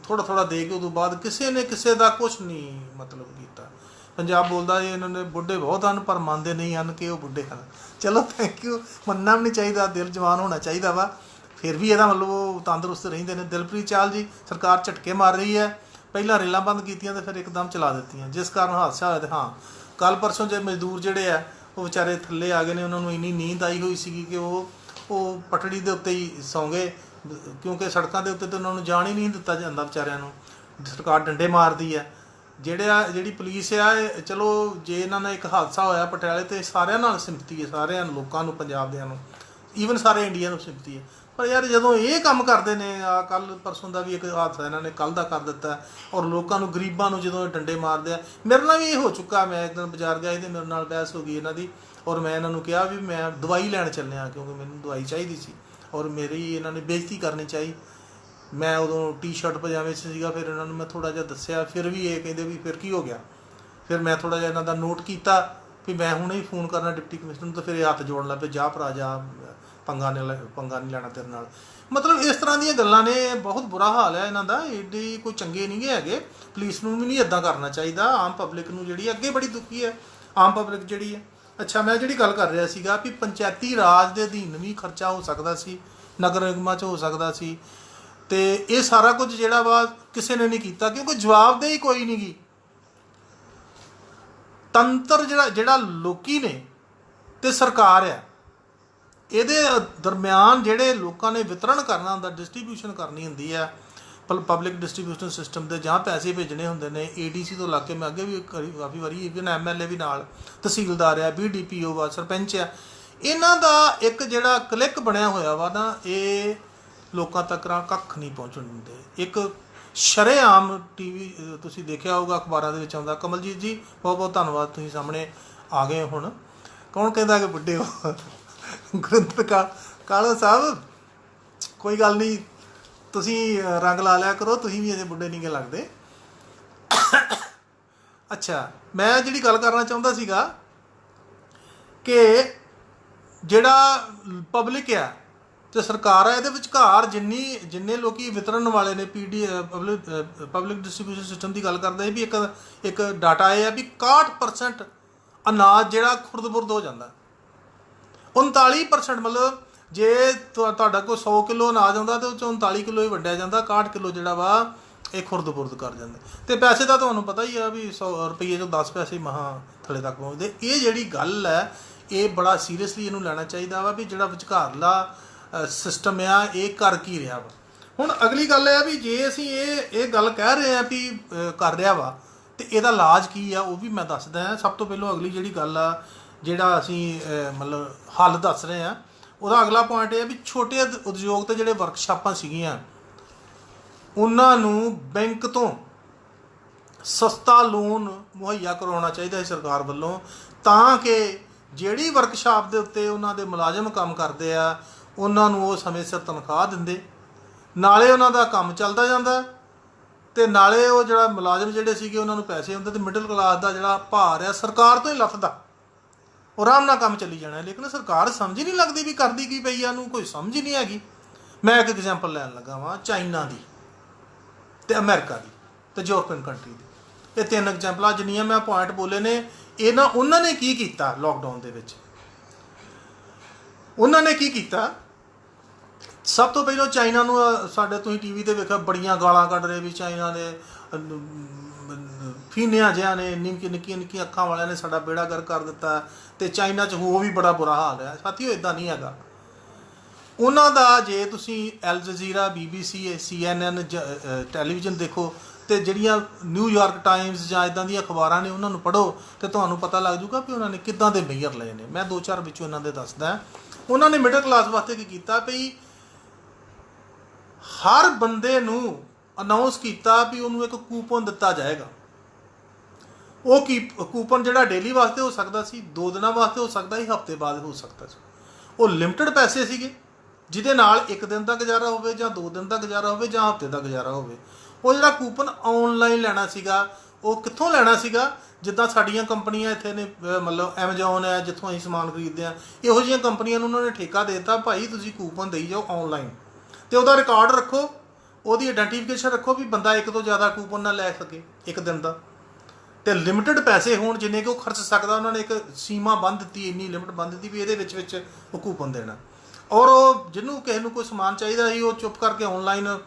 ਥੋੜ੍ਹਾ ਦੇ ਕੇ ਉਦੋਂ ਬਾਅਦ ਕਿਸੇ ਨੇ ਕਿਸੇ ਦਾ ਕੁਛ ਨਹੀਂ ਮਤਲਬ ਕੀਤਾ। ਪੰਜਾਬ ਬੋਲਦਾ ਜੀ ਇਹਨਾਂ ਨੇ ਬੁੱਢੇ ਬਹੁਤ ਹਨ ਪਰ ਮੰਨਦੇ ਨਹੀਂ ਹਨ ਕਿ ਉਹ ਬੁੱਢੇ ਹਨ। ਚਲੋ ਥੈਂਕ ਯੂ, ਮੰਨਣਾ ਵੀ ਨਹੀਂ ਚਾਹੀਦਾ, ਦਿਲ ਜਵਾਨ ਹੋਣਾ ਚਾਹੀਦਾ ਵਾ, ਫਿਰ ਵੀ ਇਹਦਾ ਮਤਲਬ ਉਹ ਤੰਦਰੁਸਤ ਰਹਿੰਦੇ ਨੇ। ਦਿਲਪ੍ਰੀਤ ਚਾਹਲ ਜੀ, ਸਰਕਾਰ ਝਟਕੇ ਮਾਰ ਰਹੀ ਹੈ, ਪਹਿਲਾਂ ਰੇਲਾਂ ਬੰਦ ਕੀਤੀਆਂ ਤੇ ਫਿਰ ਇੱਕਦਮ ਚਲਾ ਦਿੱਤੀਆਂ, ਜਿਸ ਕਾਰਨ ਹਾਦਸਾ ਹੋਇਆ। ਤੇ ਹਾਂ, ਕੱਲ੍ਹ ਪਰਸੋਂ ਜੇ ਮਜ਼ਦੂਰ ਜਿਹੜੇ ਆ ਉਹ ਵਿਚਾਰੇ ਥੱਲੇ ਆ ਗਏ ਨੇ, ਉਹਨਾਂ ਨੂੰ ਇੰਨੀ ਨੀਂਦ ਆਈ ਹੋਈ ਸੀਗੀ ਕਿ ਉਹ ਪਟੜੀ ਦੇ ਉੱਤੇ ਹੀ ਸੌਂ ਗਏ, ਕਿਉਂਕਿ ਸੜਕਾਂ ਦੇ ਉੱਤੇ ਤਾਂ ਉਹਨਾਂ ਨੂੰ ਜਾਣ ਹੀ ਨਹੀਂ ਦਿੱਤਾ ਜਾਂਦਾ ਵਿਚਾਰਿਆਂ ਨੂੰ। ਸਰਕਾਰ ਡੰਡੇ ਮਾਰਦੀ ਹੈ। ਜਿਹੜੀ ਪੁਲਿਸ ਆ, ਚਲੋ ਜੇ ਇਹਨਾਂ ਨਾਲ ਇੱਕ ਹਾਦਸਾ ਹੋਇਆ ਪਟਿਆਲੇ, ਤੇ ਸਾਰਿਆਂ ਨਾਲ ਸਿੰਪਤੀ ਹੈ, ਸਾਰਿਆਂ ਨੂੰ, ਲੋਕਾਂ ਨੂੰ, ਪੰਜਾਬ ਦਿਆਂ ਨੂੰ, ਈਵਨ ਸਾਰੇ ਇੰਡੀਆ ਨੂੰ ਸਿੰਪਤੀ ਹੈ। ਪਰ ਯਾਰ ਜਦੋਂ ਇਹ ਕੰਮ ਕਰਦੇ ਨੇ, ਆ ਕੱਲ੍ਹ ਪਰਸੋਂ ਦਾ ਵੀ ਇੱਕ ਹਾਦਸਾ ਇਹਨਾਂ ਨੇ ਕੱਲ੍ਹ ਦਾ ਕਰ ਦਿੱਤਾ, ਔਰ ਲੋਕਾਂ ਨੂੰ, ਗਰੀਬਾਂ ਨੂੰ ਜਦੋਂ ਡੰਡੇ ਮਾਰਦੇ ਆ। ਮੇਰੇ ਨਾਲ ਵੀ ਇਹ ਹੋ ਚੁੱਕਾ। ਮੈਂ ਇੱਕ ਦਿਨ ਬਾਜ਼ਾਰ ਗਿਆ ਸੀ ਤੇ ਮੇਰੇ ਨਾਲ ਬਹਿਸ ਹੋ ਗਈ ਇਹਨਾਂ ਦੀ, ਔਰ ਮੈਂ ਇਹਨਾਂ ਨੂੰ ਕਿਹਾ ਵੀ ਮੈਂ ਦਵਾਈ ਲੈਣ ਚੱਲਿਆ, ਕਿਉਂਕਿ ਮੈਨੂੰ ਦਵਾਈ ਚਾਹੀਦੀ ਸੀ, ਔਰ ਮੇਰੀ ਇਹਨਾਂ ਨੇ ਬੇਇੱਜ਼ਤੀ ਕਰਨੀ ਚਾਹੀ। ਮੈਂ ਉਦੋਂ ਟੀ-ਸ਼ਰਟ ਪਜਾਮੇ 'ਚ ਸੀਗਾ। ਫਿਰ ਇਹਨਾਂ ਨੂੰ ਮੈਂ ਥੋੜ੍ਹਾ ਜਿਹਾ ਦੱਸਿਆ, ਫਿਰ ਵੀ ਇਹ ਕਹਿੰਦੇ ਵੀ ਫਿਰ ਕੀ ਹੋ ਗਿਆ। ਫਿਰ ਮੈਂ ਥੋੜ੍ਹਾ ਜਿਹਾ ਇਹਨਾਂ ਦਾ ਨੋਟ ਕੀਤਾ ਵੀ ਮੈਂ ਹੁਣੇ ਹੀ ਫੋਨ ਕਰਨਾ ਡਿਪਟੀ ਕਮਿਸ਼ਨਰ ਨੂੰ, ਤਾਂ ਫਿਰ ਇਹ ਹੱਥ ਜੋੜਨ ਲੱਗ ਪਏ, ਜਾ ਭਰਾ ਜਾ, ਪੰਗਾ ਨਹੀਂ ਲੈਣਾ ਤੇਰੇ ਨਾਲ। ਮਤਲਬ ਇਸ ਤਰ੍ਹਾਂ ਦੀਆਂ ਗੱਲਾਂ ਨੇ। ਬਹੁਤ ਬੁਰਾ ਹਾਲ ਹੈ ਇਹਨਾਂ ਦਾ, ਏਡੀ ਕੋਈ ਚੰਗੇ ਨਹੀਂ ਹੈਗੇ। ਪੁਲਿਸ ਨੂੰ ਵੀ ਨਹੀਂ ਇੱਦਾਂ ਕਰਨਾ ਚਾਹੀਦਾ। ਆਮ ਪਬਲਿਕ ਨੂੰ ਜਿਹੜੀ ਅੱਗੇ ਬੜੀ ਦੁਖੀ ਹੈ, ਆਮ ਪਬਲਿਕ ਜਿਹੜੀ ਹੈ। ਅੱਛਾ, ਮੈਂ ਜਿਹੜੀ ਗੱਲ ਕਰ ਰਿਹਾ ਸੀਗਾ ਵੀ ਪੰਚਾਇਤੀ ਰਾਜ ਦੇ ਅਧੀਨ ਵੀ ਖਰਚਾ ਹੋ ਸਕਦਾ ਸੀ, ਨਗਰ ਨਿਗਮਾਂ 'ਚ ਹੋ ਸਕਦਾ ਸੀ, ਤੇ ਇਹ ਸਾਰਾ ਕੁਝ ਜਿਹੜਾ ਵਾ ਕਿਸੇ ਨੇ ਨਹੀਂ ਕੀਤਾ, ਕਿਉਂਕਿ ਜਵਾਬਦੇਹੀ ਕੋਈ ਨਹੀਂ ਗੀ। ਤੰਤਰ ਜਿਹੜਾ ਲੋਕੀ ਨੇ ਤੇ ਸਰਕਾਰ ਆ, ਇਹਦੇ ਦਰਮਿਆਨ ਜਿਹੜੇ ਲੋਕਾਂ ਨੇ ਵਿਤਰਨ ਕਰਨਾ ਹੁੰਦਾ, ਡਿਸਟ੍ਰੀਬਿਊਸ਼ਨ ਕਰਨੀ ਹੁੰਦੀ ਹੈ, ਪਬਲਿਕ ਡਿਸਟ੍ਰੀਬਿਊਸ਼ਨ ਸਿਸਟਮ ਦੇ ਜਾਂ ਪੈਸੇ ਭੇਜਣੇ ਹੁੰਦੇ ਨੇ, ADC ਤੋਂ ਲਾ ਕੇ ਮੈਂ ਅੱਗੇ ਵੀ ਕਾਫੀ ਵਾਰੀ ਇਵਨ MLA ਵੀ ਨਾਲ, ਤਹਿਸੀਲਦਾਰ ਆ, BDPO ਆ, ਸਰਪੰਚ ਆ, ਇਹਨਾਂ ਦਾ ਇੱਕ ਜਿਹੜਾ ਕਲਿੱਕ ਬਣਿਆ ਹੋਇਆ ਵਾ ਨਾ, ਇਹ ਲੋਕਾਂ ਤੱਕ ਕੱਖ ਨਹੀਂ ਪਹੁੰਚਣ ਦਿੰਦੇ। ਇੱਕ ਸ਼ਰੇਆਮ TV ਤੁਸੀਂ ਦੇਖਿਆ ਹੋਊਗਾ, ਅਖਬਾਰਾਂ ਦੇ ਵਿੱਚ ਆਉਂਦਾ। ਕਮਲਜੀਤ ਜੀ ਬਹੁਤ ਬਹੁਤ ਧੰਨਵਾਦ, ਤੁਸੀਂ ਸਾਹਮਣੇ ਆ ਗਏ। ਹੁਣ ਕੌਣ ਕਹਿੰਦਾ ਕਿ ਬੁੱਢੇ ਹੋ? ਗੁਰਿੰਦਰ ਕਾਲਾ ਸਾਹਿਬ, ਕੋਈ ਗੱਲ ਨਹੀਂ, ਤੁਸੀਂ ਰੰਗ ਲਾ ਲਿਆ ਕਰੋ, ਤੁਸੀਂ ਵੀ ਅਜੇ ਬੁੱਢੇ ਨਹੀਂ ਗੇ ਲੱਗਦੇ। ਅੱਛਾ, ਮੈਂ ਜਿਹੜੀ ਗੱਲ ਕਰਨਾ ਚਾਹੁੰਦਾ ਸੀਗਾ ਕਿ ਜਿਹੜਾ ਪਬਲਿਕ ਆ ਤੇ ਸਰਕਾਰ ਆ, ਇਹਦੇ ਵਿਚਕਾਰ ਜਿੰਨੇ ਲੋਕੀ ਵਿਤਰਨ ਵਾਲੇ ਨੇ, ਪਬਲਿਕ ਡਿਸਟ੍ਰੀਬਿਊਸ਼ਨ ਸਿਸਟਮ ਦੀ ਗੱਲ ਕਰਦੇ ਵੀ ਇੱਕ ਡਾਟਾ ਇਹ ਆ ਵੀ 61% ਅਨਾਜ ਜਿਹੜਾ ਖੁਰਦ-ਬੁਰਦ ਹੋ ਜਾਂਦਾ। 39% ਮਤਲਬ ਜੇ ਤੁਹਾਡਾ ਕੋਈ 100 ਕਿਲੋ ਅਨਾਜ ਆਉਂਦਾ ਤਾਂ ਉਹ 'ਚੋਂ 39 ਕਿਲੋ ਹੀ ਵੰਡਿਆ ਜਾਂਦਾ, 61 ਕਿਲੋ ਜਿਹੜਾ ਵਾ ਇਹ ਖੁਰਦ-ਬੁਰਦ ਕਰ ਜਾਂਦੇ। ਅਤੇ ਪੈਸੇ ਤਾਂ ਤੁਹਾਨੂੰ ਪਤਾ ਹੀ ਆ ਵੀ 100 ਰੁਪਈਏ 'ਚੋਂ 10 ਪੈਸੇ ਮਹਾਂ ਥੱਲੇ ਤੱਕ ਪਹੁੰਚਦੇ। ਇਹ ਜਿਹੜੀ ਗੱਲ ਹੈ, ਇਹ ਬੜਾ ਸੀਰੀਅਸਲੀ ਇਹਨੂੰ ਲੈਣਾ ਚਾਹੀਦਾ ਵਾ ਵੀ ਜਿਹੜਾ ਵਿਚਕਾਰਲਾ ਸਿਸਟਮ ਆ ਇਹ ਕਰ ਕੀ ਰਿਹਾ ਵਾ। ਹੁਣ ਅਗਲੀ ਗੱਲ ਇਹ ਆ ਵੀ ਜੇ ਅਸੀਂ ਇਹ ਗੱਲ ਕਹਿ ਰਹੇ ਹਾਂ ਵੀ ਕਰ ਰਿਹਾ ਵਾ, ਅਤੇ ਇਹਦਾ ਇਲਾਜ ਕੀ ਆ ਉਹ ਵੀ ਮੈਂ ਦੱਸਦਾ ਹਾਂ। ਸਭ ਤੋਂ ਪਹਿਲਾਂ ਅਗਲੀ ਜਿਹੜੀ ਗੱਲ ਆ, ਜਿਹੜਾ ਅਸੀਂ ਮਤਲਬ ਹੱਲ ਦੱਸ ਰਹੇ ਹਾਂ, ਉਹਦਾ ਅਗਲਾ ਪੁਆਇੰਟ ਇਹ ਆ ਵੀ ਛੋਟੇ ਉਦਯੋਗ 'ਤੇ ਜਿਹੜੇ ਵਰਕਸ਼ਾਪਾਂ ਸੀਗੀਆਂ, ਉਹਨਾਂ ਨੂੰ ਬੈਂਕ ਤੋਂ ਸਸਤਾ ਲੋਨ ਮੁਹੱਈਆ ਕਰਵਾਉਣਾ ਚਾਹੀਦਾ ਹੈ ਸਰਕਾਰ ਵੱਲੋਂ, ਤਾਂ ਕਿ ਜਿਹੜੀ ਵਰਕਸ਼ਾਪ ਦੇ ਉੱਤੇ ਉਹਨਾਂ ਦੇ ਮੁਲਾਜ਼ਮ ਕੰਮ ਕਰਦੇ ਆ, ਉਹਨਾਂ ਨੂੰ ਉਹ ਸਮੇਂ ਸਿਰ ਤਨਖਾਹ ਦਿੰਦੇ, ਨਾਲੇ ਉਹਨਾਂ ਦਾ ਕੰਮ ਚੱਲਦਾ ਜਾਂਦਾ, ਅਤੇ ਨਾਲੇ ਉਹ ਜਿਹੜਾ ਮੁਲਾਜ਼ਮ ਜਿਹੜੇ ਸੀਗੇ ਉਹਨਾਂ ਨੂੰ ਪੈਸੇ ਹੁੰਦੇ, ਅਤੇ ਮਿਡਲ ਕਲਾਸ ਦਾ ਜਿਹੜਾ ਭਾਰ ਆ ਸਰਕਾਰ ਤੋਂ ਹੀ ਲੱਥਦਾ, ਉਹ ਆਰਾਮ ਨਾਲ ਕੰਮ ਚੱਲੀ ਜਾਣਾ। ਲੇਕਿਨ ਸਰਕਾਰ ਸਮਝ ਹੀ ਨਹੀਂ ਲੱਗਦੀ ਵੀ ਕਰਦੀ ਕੀ ਪਈ ਆ, ਨੂੰ ਕੋਈ ਸਮਝ ਹੀ ਨਹੀਂ ਹੈਗੀ। ਮੈਂ ਇੱਕ ਐਗਜ਼ਾਮਪਲ ਲੈਣ ਲੱਗਾ ਵਾਂ, ਚਾਈਨਾ ਦੀ ਅਤੇ ਅਮਰੀਕਾ ਦੀ ਅਤੇ ਯੂਰਪੀਅਨ ਕੰਟਰੀ ਦੀ। ਇਹ 3 ਐਗਜ਼ਾਮਪਲਾਂ ਜਿੰਨੀਆਂ ਮੈਂ ਪੁਆਇੰਟ ਬੋਲੇ ਨੇ, ਉਹਨਾਂ ਨੇ ਕੀ ਕੀਤਾ ਲੋਕਡਾਊਨ ਦੇ ਵਿੱਚ। ਉਹਨਾਂ ਨੇ ਕੀ ਕੀਤਾ, ਸਭ ਤੋਂ ਪਹਿਲਾਂ ਚਾਈਨਾ ਨੂੰ ਸਾਡੇ ਤੁਸੀਂ TV 'ਤੇ ਵੇਖਿਆ ਬੜੀਆਂ ਗਾਲਾਂ ਕੱਢ ਰਹੇ ਵੀ ਚਾਈਨਾ ਨੇ ਫੀਨਿਆਂ ਜਿਹਾ ਨੇ, ਨਿੱਕੀਆਂ ਅੱਖਾਂ ਵਾਲਿਆਂ ਨੇ ਸਾਡਾ ਬੇੜਾ ਗਰਕ ਕਰ ਦਿੱਤਾ, ਅਤੇ ਚਾਈਨਾ 'ਚ ਹੋ ਵੀ ਬੜਾ ਬੁਰਾ ਹਾਲ ਹੈ। ਸਾਥੀਓ, ਇੱਦਾਂ ਨਹੀਂ ਹੈਗਾ। ਉਹਨਾਂ ਦਾ ਜੇ ਤੁਸੀਂ Al Jazeera, BBC, CNN television ਦੇਖੋ, ਅਤੇ ਜਿਹੜੀਆਂ ਨਿਊਯਾਰਕ ਟਾਈਮਸ ਜਾਂ ਇੱਦਾਂ ਦੀਆਂ ਅਖਬਾਰਾਂ ਨੇ ਉਹਨਾਂ ਨੂੰ ਪੜ੍ਹੋ, ਅਤੇ ਤੁਹਾਨੂੰ ਪਤਾ ਲੱਗ ਜੂਗਾ ਵੀ ਉਹਨਾਂ ਨੇ ਕਿੱਦਾਂ ਦੇ ਮੇਜਰ ਲਏ ਨੇ। ਮੈਂ 2-4 ਵਿੱਚੋਂ ਇਹਨਾਂ ਦੇ ਦੱਸਦਾ। ਉਹਨਾਂ ਨੇ ਮਿਡਲ ਕਲਾਸ ਵਾਸਤੇ ਕੀ ਕੀਤਾ ਵੀ ਹਰ ਬੰਦੇ ਨੂੰ ਅਨਾਊਂਸ ਕੀਤਾ ਵੀ ਉਹਨੂੰ ਇੱਕ ਕੂਪਨ ਦਿੱਤਾ ਜਾਏਗਾ। ਉਹ ਕੂਪਨ ਜਿਹੜਾ ਡੇਲੀ ਵਾਸਤੇ ਹੋ ਸਕਦਾ ਸੀ, 2 ਦਿਨਾਂ ਵਾਸਤੇ ਹੋ ਸਕਦਾ ਸੀ, ਹਫ਼ਤੇ ਬਾਅਦ ਹੋ ਸਕਦਾ ਸੀ। ਉਹ ਲਿਮਟਿਡ ਪੈਸੇ ਸੀਗੇ, ਜਿਹਦੇ ਨਾਲ 1 ਦਿਨ ਦਾ ਗੁਜ਼ਾਰਾ ਹੋਵੇ ਜਾਂ 2 ਦਿਨ ਦਾ ਗੁਜ਼ਾਰਾ ਹੋਵੇ ਜਾਂ ਹਫ਼ਤੇ ਦਾ ਗੁਜ਼ਾਰਾ ਹੋਵੇ। ਉਹ ਜਿਹੜਾ ਕੂਪਨ ਔਨਲਾਈਨ ਲੈਣਾ ਸੀਗਾ, ਉਹ ਕਿੱਥੋਂ ਲੈਣਾ ਸੀਗਾ? ਜਿੱਦਾਂ ਸਾਡੀਆਂ ਕੰਪਨੀਆਂ ਇੱਥੇ ਨੇ, ਮਤਲਬ ਐਮਾਜ਼ੋਨ ਹੈ ਜਿੱਥੋਂ ਅਸੀਂ ਸਮਾਨ ਖਰੀਦਦੇ ਹਾਂ, ਇਹੋ ਜਿਹੀਆਂ ਕੰਪਨੀਆਂ ਨੂੰ ਉਹਨਾਂ ਨੇ ਠੇਕਾ ਦੇ ਦਿੱਤਾ, ਭਾਈ ਤੁਸੀਂ ਕੂਪਨ ਦੇਈ ਜਾਓ ਔਨਲਾਈਨ, ਅਤੇ ਉਹਦਾ ਰਿਕਾਰਡ ਰੱਖੋ, ਉਹਦੀ ਆਈਡੈਂਟੀਫਿਕੇਸ਼ਨ ਰੱਖੋ ਵੀ ਬੰਦਾ 1 ਤੋਂ ਜ਼ਿਆਦਾ ਕੂਪਨ ਨਾ ਲੈ ਸਕੇ 1 ਦਿਨ ਦਾ, ਅਤੇ ਲਿਮਿਟਡ ਪੈਸੇ ਹੋਣ ਜਿੰਨੇ ਕਿ ਉਹ ਖਰਚ ਸਕਦਾ। ਉਹਨਾਂ ਨੇ ਇੱਕ ਸੀਮਾ ਬੰਨ੍ਹ ਦਿੱਤੀ, ਇੰਨੀ ਲਿਮਿਟ ਬੰਨ੍ਹ ਦਿੱਤੀ ਵੀ ਇਹਦੇ ਵਿੱਚ ਉਹ ਕੂਪਨ ਦੇਣਾ। ਔਰ ਉਹ ਜਿਹਨੂੰ ਕਿਸੇ ਨੂੰ ਕੋਈ ਸਮਾਨ ਚਾਹੀਦਾ ਸੀ, ਉਹ ਚੁੱਪ ਕਰਕੇ ਔਨਲਾਈਨ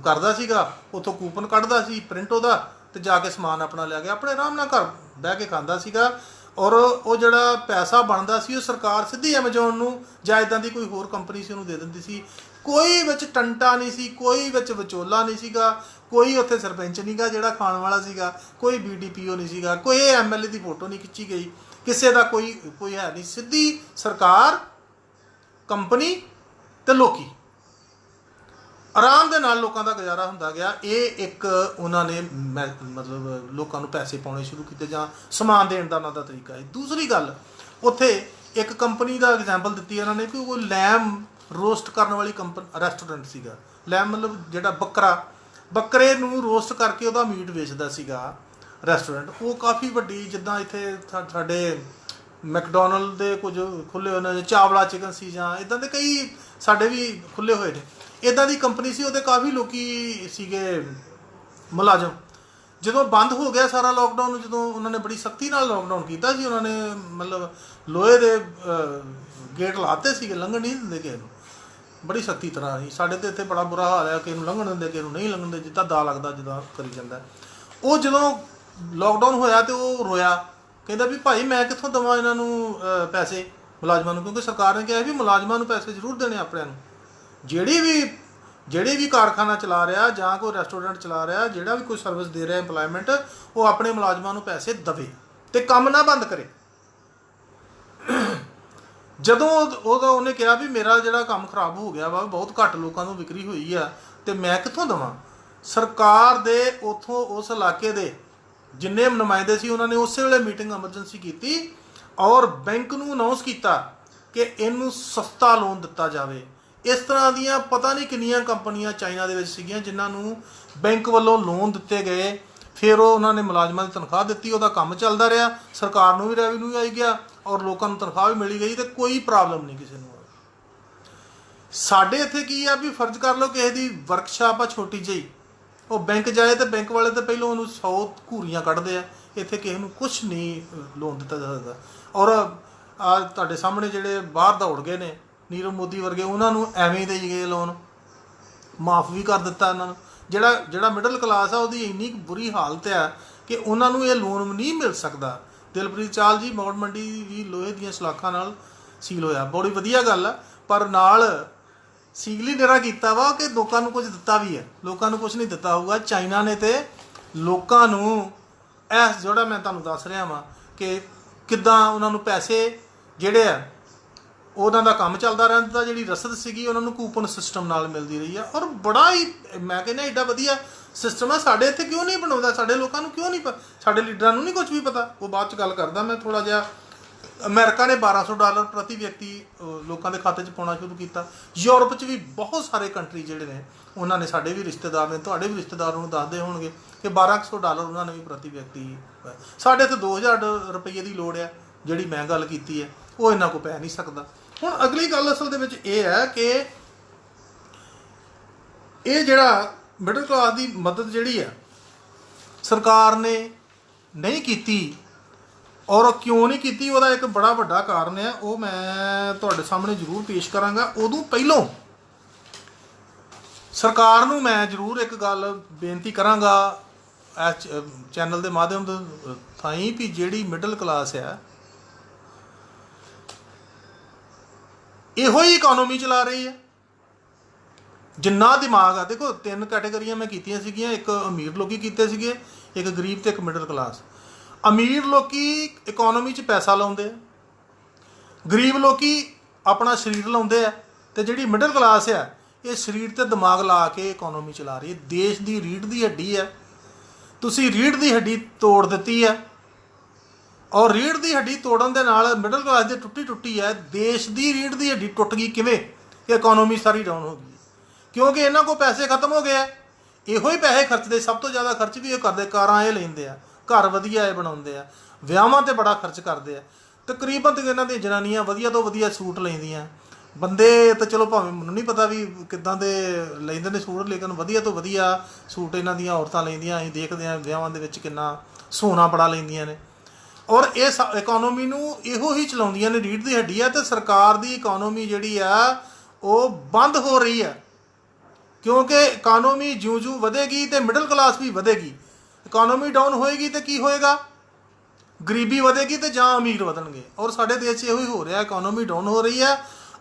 ਕਰਦਾ ਸੀਗਾ, ਉੱਥੋਂ ਕੂਪਨ ਕੱਢਦਾ ਸੀ ਪ੍ਰਿੰਟ ਉਹਦਾ, ਅਤੇ ਜਾ ਕੇ ਸਮਾਨ ਆਪਣਾ ਲੈ ਗਿਆ, ਆਪਣੇ ਆਰਾਮ ਨਾਲ ਘਰ ਬਹਿ ਕੇ ਖਾਂਦਾ ਸੀਗਾ। ਔਰ ਉਹ ਜਿਹੜਾ ਪੈਸਾ ਬਣਦਾ ਸੀ, ਉਹ ਸਰਕਾਰ ਸਿੱਧੀ ਐਮਾਜ਼ੋਨ ਨੂੰ ਜਾਂ ਇੱਦਾਂ ਦੀ ਕੋਈ ਹੋਰ ਕੰਪਨੀ ਸੀ ਉਹਨੂੰ ਦੇ ਦਿੰਦੀ ਸੀ। ਕੋਈ ਵਿੱਚ ਟੰਟਾ ਨਹੀਂ ਸੀ, ਕੋਈ ਵਿੱਚ ਵਿਚੋਲਾ ਨਹੀਂ ਸੀਗਾ, ਕੋਈ ਉੱਥੇ ਸਰਪੰਚ ਨਹੀਂ ਗਾ ਜਿਹੜਾ ਖਾਣ ਵਾਲਾ ਸੀਗਾ, ਕੋਈ BDPO ਨਹੀਂ ਸੀਗਾ, ਕੋਈ MLA ਦੀ ਫੋਟੋ ਨਹੀਂ ਖਿੱਚੀ ਗਈ, ਕਿਸੇ ਦਾ ਕੋਈ ਹੈ ਨਹੀਂ। ਸਿੱਧੀ ਸਰਕਾਰ, ਕੰਪਨੀ ਅਤੇ ਲੋਕੀ, ਆਰਾਮ ਦੇ ਨਾਲ ਲੋਕਾਂ ਦਾ ਗੁਜ਼ਾਰਾ ਹੁੰਦਾ ਗਿਆ। ਇਹ ਇੱਕ ਉਹਨਾਂ ਨੇ ਮਤਲਬ ਲੋਕਾਂ ਨੂੰ ਪੈਸੇ ਪਾਉਣੇ ਸ਼ੁਰੂ ਕੀਤੇ ਜਾਂ ਸਮਾਨ ਦੇਣ ਦਾ ਉਹਨਾਂ ਦਾ ਤਰੀਕਾ ਹੈ। ਦੂਸਰੀ ਗੱਲ, ਉੱਥੇ ਇੱਕ ਕੰਪਨੀ ਦਾ ਐਗਜ਼ਾਮਪਲ ਦਿੱਤੀ ਉਹਨਾਂ ਨੇ ਕਿ ਉਹ ਲੈਮ ਰੋਸਟ ਕਰਨ ਵਾਲੀ ਰੈਸਟੋਰੈਂਟ ਸੀਗਾ। ਲੈਮ ਮਤਲਬ ਜਿਹੜਾ ਬੱਕਰੇ ਨੂੰ ਰੋਸਟ ਕਰਕੇ ਉਹਦਾ ਮੀਟ ਵੇਚਦਾ ਸੀਗਾ ਰੈਸਟੋਰੈਂਟ। ਉਹ ਕਾਫੀ ਵੱਡੀ, ਜਿੱਦਾਂ ਇੱਥੇ ਸਾਡੇ ਮੈਕਡੋਨਲਡ ਦੇ ਕੁਝ ਖੁੱਲ੍ਹੇ ਹੋਏ ਨੇ, ਚਾਵਲਾ ਚਿਕਨ ਸੀ ਜਾਂ ਇੱਦਾਂ ਦੇ ਕਈ ਸਾਡੇ ਵੀ ਖੁੱਲ੍ਹੇ ਹੋਏ ਨੇ, ਇੱਦਾਂ ਦੀ ਕੰਪਨੀ ਸੀ। ਉਹਦੇ ਕਾਫੀ ਲੋਕੀ ਸੀਗੇ ਮੁਲਾਜ਼ਮ। ਜਦੋਂ ਬੰਦ ਹੋ ਗਿਆ ਸਾਰਾ ਲੋਕਡਾਊਨ, ਜਦੋਂ ਉਹਨਾਂ ਨੇ ਬੜੀ ਸਖਤੀ ਨਾਲ ਲੋਕਡਾਊਨ ਕੀਤਾ ਸੀ, ਉਹਨਾਂ ਨੇ ਮਤਲਬ ਲੋਹੇ ਦੇ ਗੇਟ ਲਾਤੇ ਸੀਗੇ, ਲੰਘਣ ਨਹੀਂ ਦਿੰਦੇ ਕਿਸੇ ਨੂੰ, ਬੜੀ ਸਖਤੀ ਤਰ੍ਹਾਂ ਸੀ। ਸਾਡੇ ਤਾਂ ਇੱਥੇ ਬੜਾ ਬੁਰਾ ਹਾਲ ਹੈ, ਕਿਸੇ ਨੂੰ ਲੰਘਣ ਦਿੰਦੇ, ਕਿਸੇ ਨੂੰ ਨਹੀਂ ਲੰਘਣ ਦਿੰਦੇ, ਜਿੱਦਾਂ ਦਾ ਲੱਗਦਾ ਜਿੱਦਾਂ ਕਰੀ ਜਾਂਦਾ। ਉਹ ਜਦੋਂ ਲੋਕਡਾਊਨ ਹੋਇਆ ਤਾਂ ਉਹ ਰੋਇਆ, ਕਹਿੰਦਾ ਵੀ ਭਾਈ ਮੈਂ ਕਿੱਥੋਂ ਦੇਵਾਂ ਇਹਨਾਂ ਨੂੰ ਪੈਸੇ, ਮੁਲਾਜ਼ਮਾਂ ਨੂੰ, ਕਿਉਂਕਿ ਸਰਕਾਰ ਨੇ ਕਿਹਾ ਵੀ ਮੁਲਾਜ਼ਮਾਂ ਨੂੰ ਪੈਸੇ ਜ਼ਰੂਰ ਦੇਣੇ ਆਪਣਿਆਂ ਨੂੰ। ਜਿਹੜੇ ਵੀ ਕਾਰਖਾਨਾ ਚਲਾ ਰਿਹਾ ਜਾਂ ਕੋਈ ਰੈਸਟੋਰੈਂਟ ਚਲਾ ਰਿਹਾ, ਜਿਹੜਾ ਵੀ ਕੋਈ ਸਰਵਿਸ ਦੇ ਰਿਹਾ ਇੰਪਲੋਇਮੈਂਟ, ਉਹ ਆਪਣੇ ਮੁਲਾਜ਼ਮਾਂ ਨੂੰ ਪੈਸੇ ਦੇਵੇ ਅਤੇ ਕੰਮ ਨਾ ਬੰਦ ਕਰੇ। ਜਦੋਂ ਉਹਨੇ ਕਿਹਾ ਵੀ ਮੇਰਾ ਜਿਹੜਾ ਕੰਮ ਖਰਾਬ ਹੋ ਗਿਆ ਵਾ, ਬਹੁਤ ਘੱਟ ਲੋਕਾਂ ਨੂੰ ਵਿਕਰੀ ਹੋਈ ਆ, ਅਤੇ ਮੈਂ ਕਿੱਥੋਂ ਦੇਵਾਂ? ਸਰਕਾਰ ਦੇ ਉੱਥੋਂ ਉਸ ਇਲਾਕੇ ਦੇ ਜਿੰਨੇ ਨੁਮਾਇੰਦੇ ਸੀ ਉਹਨਾਂ ਨੇ ਉਸੇ ਵੇਲੇ ਮੀਟਿੰਗ ਐਮਰਜੈਂਸੀ ਕੀਤੀ ਔਰ ਬੈਂਕ ਨੂੰ ਅਨਾਊਂਸ ਕੀਤਾ ਕਿ ਇਹਨੂੰ ਸਸਤਾ ਲੋਨ ਦਿੱਤਾ ਜਾਵੇ। ਇਸ ਤਰ੍ਹਾਂ ਦੀਆਂ ਪਤਾ ਨਹੀਂ ਕਿੰਨੀਆਂ ਕੰਪਨੀਆਂ ਚਾਈਨਾ ਦੇ ਵਿੱਚ ਸੀਗੀਆਂ ਜਿਨ੍ਹਾਂ ਨੂੰ ਬੈਂਕ ਵੱਲੋਂ ਲੋਨ ਦਿੱਤੇ ਗਏ। ਫਿਰ ਉਹਨਾਂ ਨੇ ਮੁਲਾਜ਼ਮਾਂ ਦੀ ਤਨਖਾਹ ਦਿੱਤੀ, ਉਹਦਾ ਕੰਮ ਚੱਲਦਾ ਰਿਹਾ, ਸਰਕਾਰ ਨੂੰ ਵੀ ਰੈਵਨਿਊ ਆਈ ਗਿਆ ਔਰ ਲੋਕਾਂ ਨੂੰ ਤਨਖਾਹ ਵੀ ਮਿਲੀ ਗਈ, ਅਤੇ ਕੋਈ ਪ੍ਰੋਬਲਮ ਨਹੀਂ ਕਿਸੇ ਨੂੰ। ਸਾਡੇ ਇੱਥੇ ਕੀ ਆ ਵੀ ਫਰਜ਼ ਕਰ ਲਓ ਕਿਸੇ ਦੀ ਵਰਕਸ਼ਾਪ ਆ ਛੋਟੀ ਜਿਹੀ, ਉਹ ਬੈਂਕ ਜਾਏ ਤਾਂ ਬੈਂਕ ਵਾਲੇ ਤਾਂ ਪਹਿਲਾਂ ਉਹਨੂੰ 100 ਘੂਰੀਆਂ ਕੱਢਦੇ ਆ। ਇੱਥੇ ਕਿਸੇ ਨੂੰ ਕੁਛ ਨਹੀਂ ਲੋਨ ਦਿੱਤਾ ਜਾ ਸਕਦਾ। ਔਰ ਆ ਤੁਹਾਡੇ ਸਾਹਮਣੇ ਜਿਹੜੇ ਬਾਹਰ ਦੌੜ ਗਏ ਨੇ ਨੀਰਵ ਮੋਦੀ ਵਰਗੇ, ਉਹਨਾਂ ਨੂੰ ਐਵੇਂ ਦੇ ਗਏ ਲੋਨ, ਮਾਫ ਵੀ ਕਰ ਦਿੱਤਾ ਇਹਨਾਂ ਨੂੰ। ਜਿਹੜਾ ਮਿਡਲ ਕਲਾਸ ਆ ਉਹਦੀ ਇੰਨੀ ਬੁਰੀ ਹਾਲਤ ਆ ਕਿ ਉਹਨਾਂ ਨੂੰ ਇਹ ਲੋਨ ਨਹੀਂ ਮਿਲ ਸਕਦਾ। ਦਿਲਪ੍ਰੀਤ ਚਾਹਲ ਜੀ, ਮੌੜ ਮੰਡੀ ਵੀ ਲੋਹੇ ਦੀਆਂ ਸਲਾਖਾਂ ਨਾਲ ਸੀਲ ਹੋਇਆ, ਬੜੀ ਵਧੀਆ ਗੱਲ ਆ, ਪਰ ਨਾਲ ਸੀਲ ਹੀ ਨਿਰਾ ਕੀਤਾ ਵਾ ਕਿ ਲੋਕਾਂ ਨੂੰ ਕੁਝ ਦਿੱਤਾ ਵੀ ਹੈ। ਲੋਕਾਂ ਨੂੰ ਕੁਝ ਨਹੀਂ ਦਿੱਤਾ ਹੋਊਗਾ। ਚਾਈਨਾ ਨੇ ਤੇ ਲੋਕਾਂ ਨੂੰ ਇਸ ਜਿਹੜਾ ਮੈਂ ਤੁਹਾਨੂੰ ਦੱਸ ਰਿਹਾ ਵਾਂ ਕਿ ਕਿੱਦਾਂ ਉਹਨਾਂ ਨੂੰ ਪੈਸੇ ਜਿਹੜੇ ਆ ਉਹਨਾਂ ਦਾ ਕੰਮ ਚੱਲਦਾ ਰਹਿੰਦਾ, ਜਿਹੜੀ ਰਸਦ ਸੀਗੀ ਉਹਨਾਂ ਨੂੰ ਕੂਪਨ ਸਿਸਟਮ ਨਾਲ ਮਿਲਦੀ ਰਹੀ ਆ। ਔਰ ਬੜਾ ਹੀ ਮੈਂ ਕਹਿੰਦਾ ਐਡਾ ਵਧੀਆ ਸਿਸਟਮ ਆ। ਸਾਡੇ ਇੱਥੇ ਕਿਉਂ ਨਹੀਂ ਬਣਾਉਂਦਾ? ਸਾਡੇ ਲੋਕਾਂ ਨੂੰ ਕਿਉਂ ਨਹੀਂ ਸਾਡੇ ਲੀਡਰਾਂ ਨੂੰ ਨਹੀਂ ਕੁਝ ਵੀ ਪਤਾ? ਉਹ ਬਾਅਦ 'ਚ ਗੱਲ ਕਰਦਾ ਮੈਂ ਥੋੜ੍ਹਾ ਜਿਹਾ। ਅਮਰੀਕਾ ਨੇ $1200 ਪ੍ਰਤੀ ਵਿਅਕਤੀ ਲੋਕਾਂ ਦੇ ਖਾਤੇ 'ਚ ਪਾਉਣਾ ਸ਼ੁਰੂ ਕੀਤਾ। ਯੂਰਪ 'ਚ ਵੀ ਬਹੁਤ ਸਾਰੇ ਕੰਟਰੀ ਜਿਹੜੇ ਨੇ ਉਹਨਾਂ ਨੇ, ਸਾਡੇ ਵੀ ਰਿਸ਼ਤੇਦਾਰ ਨੇ, ਤੁਹਾਡੇ ਵੀ ਰਿਸ਼ਤੇਦਾਰ ਉਹਨੂੰ ਦੱਸਦੇ ਹੋਣਗੇ ਕਿ $1200 ਉਹਨਾਂ ਨੇ ਵੀ ਪ੍ਰਤੀ ਵਿਅਕਤੀ। ਸਾਡੇ ਇੱਥੇ $2000 ਦੀ ਲੋੜ ਆ, ਜਿਹੜੀ ਮੈਂ ਗੱਲ ਕੀਤੀ ਹੈ, ਉਹ ਇਹਨਾਂ ਕੋਲ ਪੈ ਨਹੀਂ ਸਕਦਾ। ਹੁਣ ਅਗਲੀ ਗੱਲ ਅਸਲ ਦੇ ਵਿੱਚ ਇਹ ਹੈ ਕਿ ਇਹ ਜਿਹੜਾ ਮਿਡਲ ਕਲਾਸ ਦੀ ਮਦਦ ਜਿਹੜੀ ਹੈ ਸਰਕਾਰ ਨੇ ਨਹੀਂ ਕੀਤੀ, ਔਰ ਕਿਉਂ ਨਹੀਂ ਕੀਤੀ ਉਹਦਾ ਇੱਕ ਬੜਾ ਵੱਡਾ ਕਾਰਨ ਹੈ। ਉਹ ਮੈਂ ਤੁਹਾਡੇ ਸਾਹਮਣੇ ਜ਼ਰੂਰ ਪੇਸ਼ ਕਰਾਂਗਾ। ਉਦੋਂ ਪਹਿਲੋਂ ਸਰਕਾਰ ਨੂੰ ਮੈਂ ਜ਼ਰੂਰ ਇੱਕ ਗੱਲ ਬੇਨਤੀ ਕਰਾਂਗਾ ਇਸ ਚੈਨਲ ਦੇ ਮਾਧਿਅਮ ਤੋਂ ਥਾਈਂ ਵੀ ਜਿਹੜੀ ਮਿਡਲ ਕਲਾਸ ਹੈ ਇਹੋ ਹੀ ਇਕਨੋਮੀ ਚਲਾ ਰਹੀ ਹੈ। ਜਿੰਨਾ ਦਿਮਾਗ ਆ, ਦੇਖੋ 3 ਕੈਟੇਗਰੀਆਂ ਮੈਂ ਕੀਤੀਆਂ ਸੀਗੀਆਂ, ਇੱਕ ਅਮੀਰ ਲੋਕੀ ਕੀਤੇ ਸੀਗੇ, ਇੱਕ ਗਰੀਬ ਤੇ ਇੱਕ ਮਿਡਲ ਕਲਾਸ। ਅਮੀਰ ਲੋਕੀ ਇਕਨੋਮੀ 'ਚ ਪੈਸਾ ਲਾਉਂਦੇ ਆ, ਗਰੀਬ ਲੋਕੀ ਆਪਣਾ ਸਰੀਰ ਲਾਉਂਦੇ ਆ, ਅਤੇ ਜਿਹੜੀ ਮਿਡਲ ਕਲਾਸ ਆ ਇਹ ਸਰੀਰ ਤੇ ਦਿਮਾਗ ਲਾ ਕੇ ਇਕਨੋਮੀ ਚਲਾ ਰਹੀ ਹੈ। ਦੇਸ਼ ਦੀ ਰੀੜ੍ਹ ਦੀ ਹੱਡੀ ਹੈ, ਤੁਸੀਂ ਰੀੜ੍ਹ ਦੀ ਹੱਡੀ ਤੋੜ ਦਿੱਤੀ ਹੈ। ਔਰ ਰੀੜ੍ਹ ਦੀ ਹੱਡੀ ਤੋੜਨ ਦੇ ਨਾਲ ਮਿਡਲ ਕਲਾਸ ਦੀ ਟੁੱਟੀ ਹੈ। ਦੇਸ਼ ਦੀ ਰੀੜ੍ਹ ਦੀ ਹੱਡੀ ਟੁੱਟ ਗਈ ਕਿਵੇਂ? ਇਕਨੋਮੀ ਸਾਰੀ ਡਾਊਨ ਹੋ ਗਈ, ਕਿਉਂਕਿ ਇਹਨਾਂ ਕੋਲ ਪੈਸੇ ਖਤਮ ਹੋ ਗਏ ਆ। ਇਹੋ ਹੀ ਪੈਸੇ ਖਰਚਦੇ, ਸਭ ਤੋਂ ਜ਼ਿਆਦਾ ਖਰਚ ਵੀ ਇਹ ਕਰਦੇ। ਕਾਰਾਂ ਇਹ ਲੈਂਦੇ ਆ, ਘਰ ਵਧੀਆ ਇਹ ਬਣਾਉਂਦੇ ਆ, ਵਿਆਹਾਂ 'ਤੇ ਬੜਾ ਖਰਚ ਕਰਦੇ ਆ। ਤਕਰੀਬਨ ਤੇ ਇਹਨਾਂ ਦੀਆਂ ਜਨਾਨੀਆਂ ਵਧੀਆ ਤੋਂ ਵਧੀਆ ਸੂਟ ਲੈਂਦੀਆਂ। ਬੰਦੇ ਤਾਂ ਚਲੋ ਭਾਵੇਂ ਮੈਨੂੰ ਨਹੀਂ ਪਤਾ ਵੀ ਕਿੱਦਾਂ ਦੇ ਲੈਂਦੇ ਨੇ ਸੂਟ, ਲੇਕਿਨ ਵਧੀਆ ਤੋਂ ਵਧੀਆ ਸੂਟ ਇਹਨਾਂ ਦੀਆਂ ਔਰਤਾਂ ਲੈਂਦੀਆਂ। ਅਸੀਂ ਦੇਖਦੇ ਹਾਂ ਵਿਆਹਾਂ ਦੇ ਵਿੱਚ ਕਿੰਨਾ ਸੋਨਾ ਬੜਾ ਲੈਂਦੀਆਂ ਨੇ। ਔਰ ਇਹ ਇਕਨੋਮੀ ਨੂੰ ਇਹੋ ਹੀ ਚਲਾਉਂਦੀਆਂ ਨੇ, ਰੀੜ੍ਹ ਦੀ ਹੱਡੀ ਆ। ਅਤੇ ਸਰਕਾਰ ਦੀ ਇਕਨੋਮੀ ਜਿਹੜੀ ਆ ਉਹ ਬੰਦ ਹੋ ਰਹੀ ਹੈ, ਕਿਉਂਕਿ ਇਕਨੋਮੀ ਜਿਉਂ ਵਧੇਗੀ ਅਤੇ ਮਿਡਲ ਕਲਾਸ ਵੀ ਵਧੇਗੀ। ਇਕਨੋਮੀ ਡਾਊਨ ਹੋਏਗੀ ਤਾਂ ਕੀ ਹੋਏਗਾ? ਗਰੀਬੀ ਵਧੇਗੀ ਅਤੇ ਜਾਂ ਅਮੀਰ ਵਧਣਗੇ। ਔਰ ਸਾਡੇ ਦੇਸ਼ 'ਚ ਇਹੋ ਹੀ ਹੋ ਰਿਹਾ, ਇਕਨੋਮੀ ਡਾਊਨ ਹੋ ਰਹੀ ਹੈ,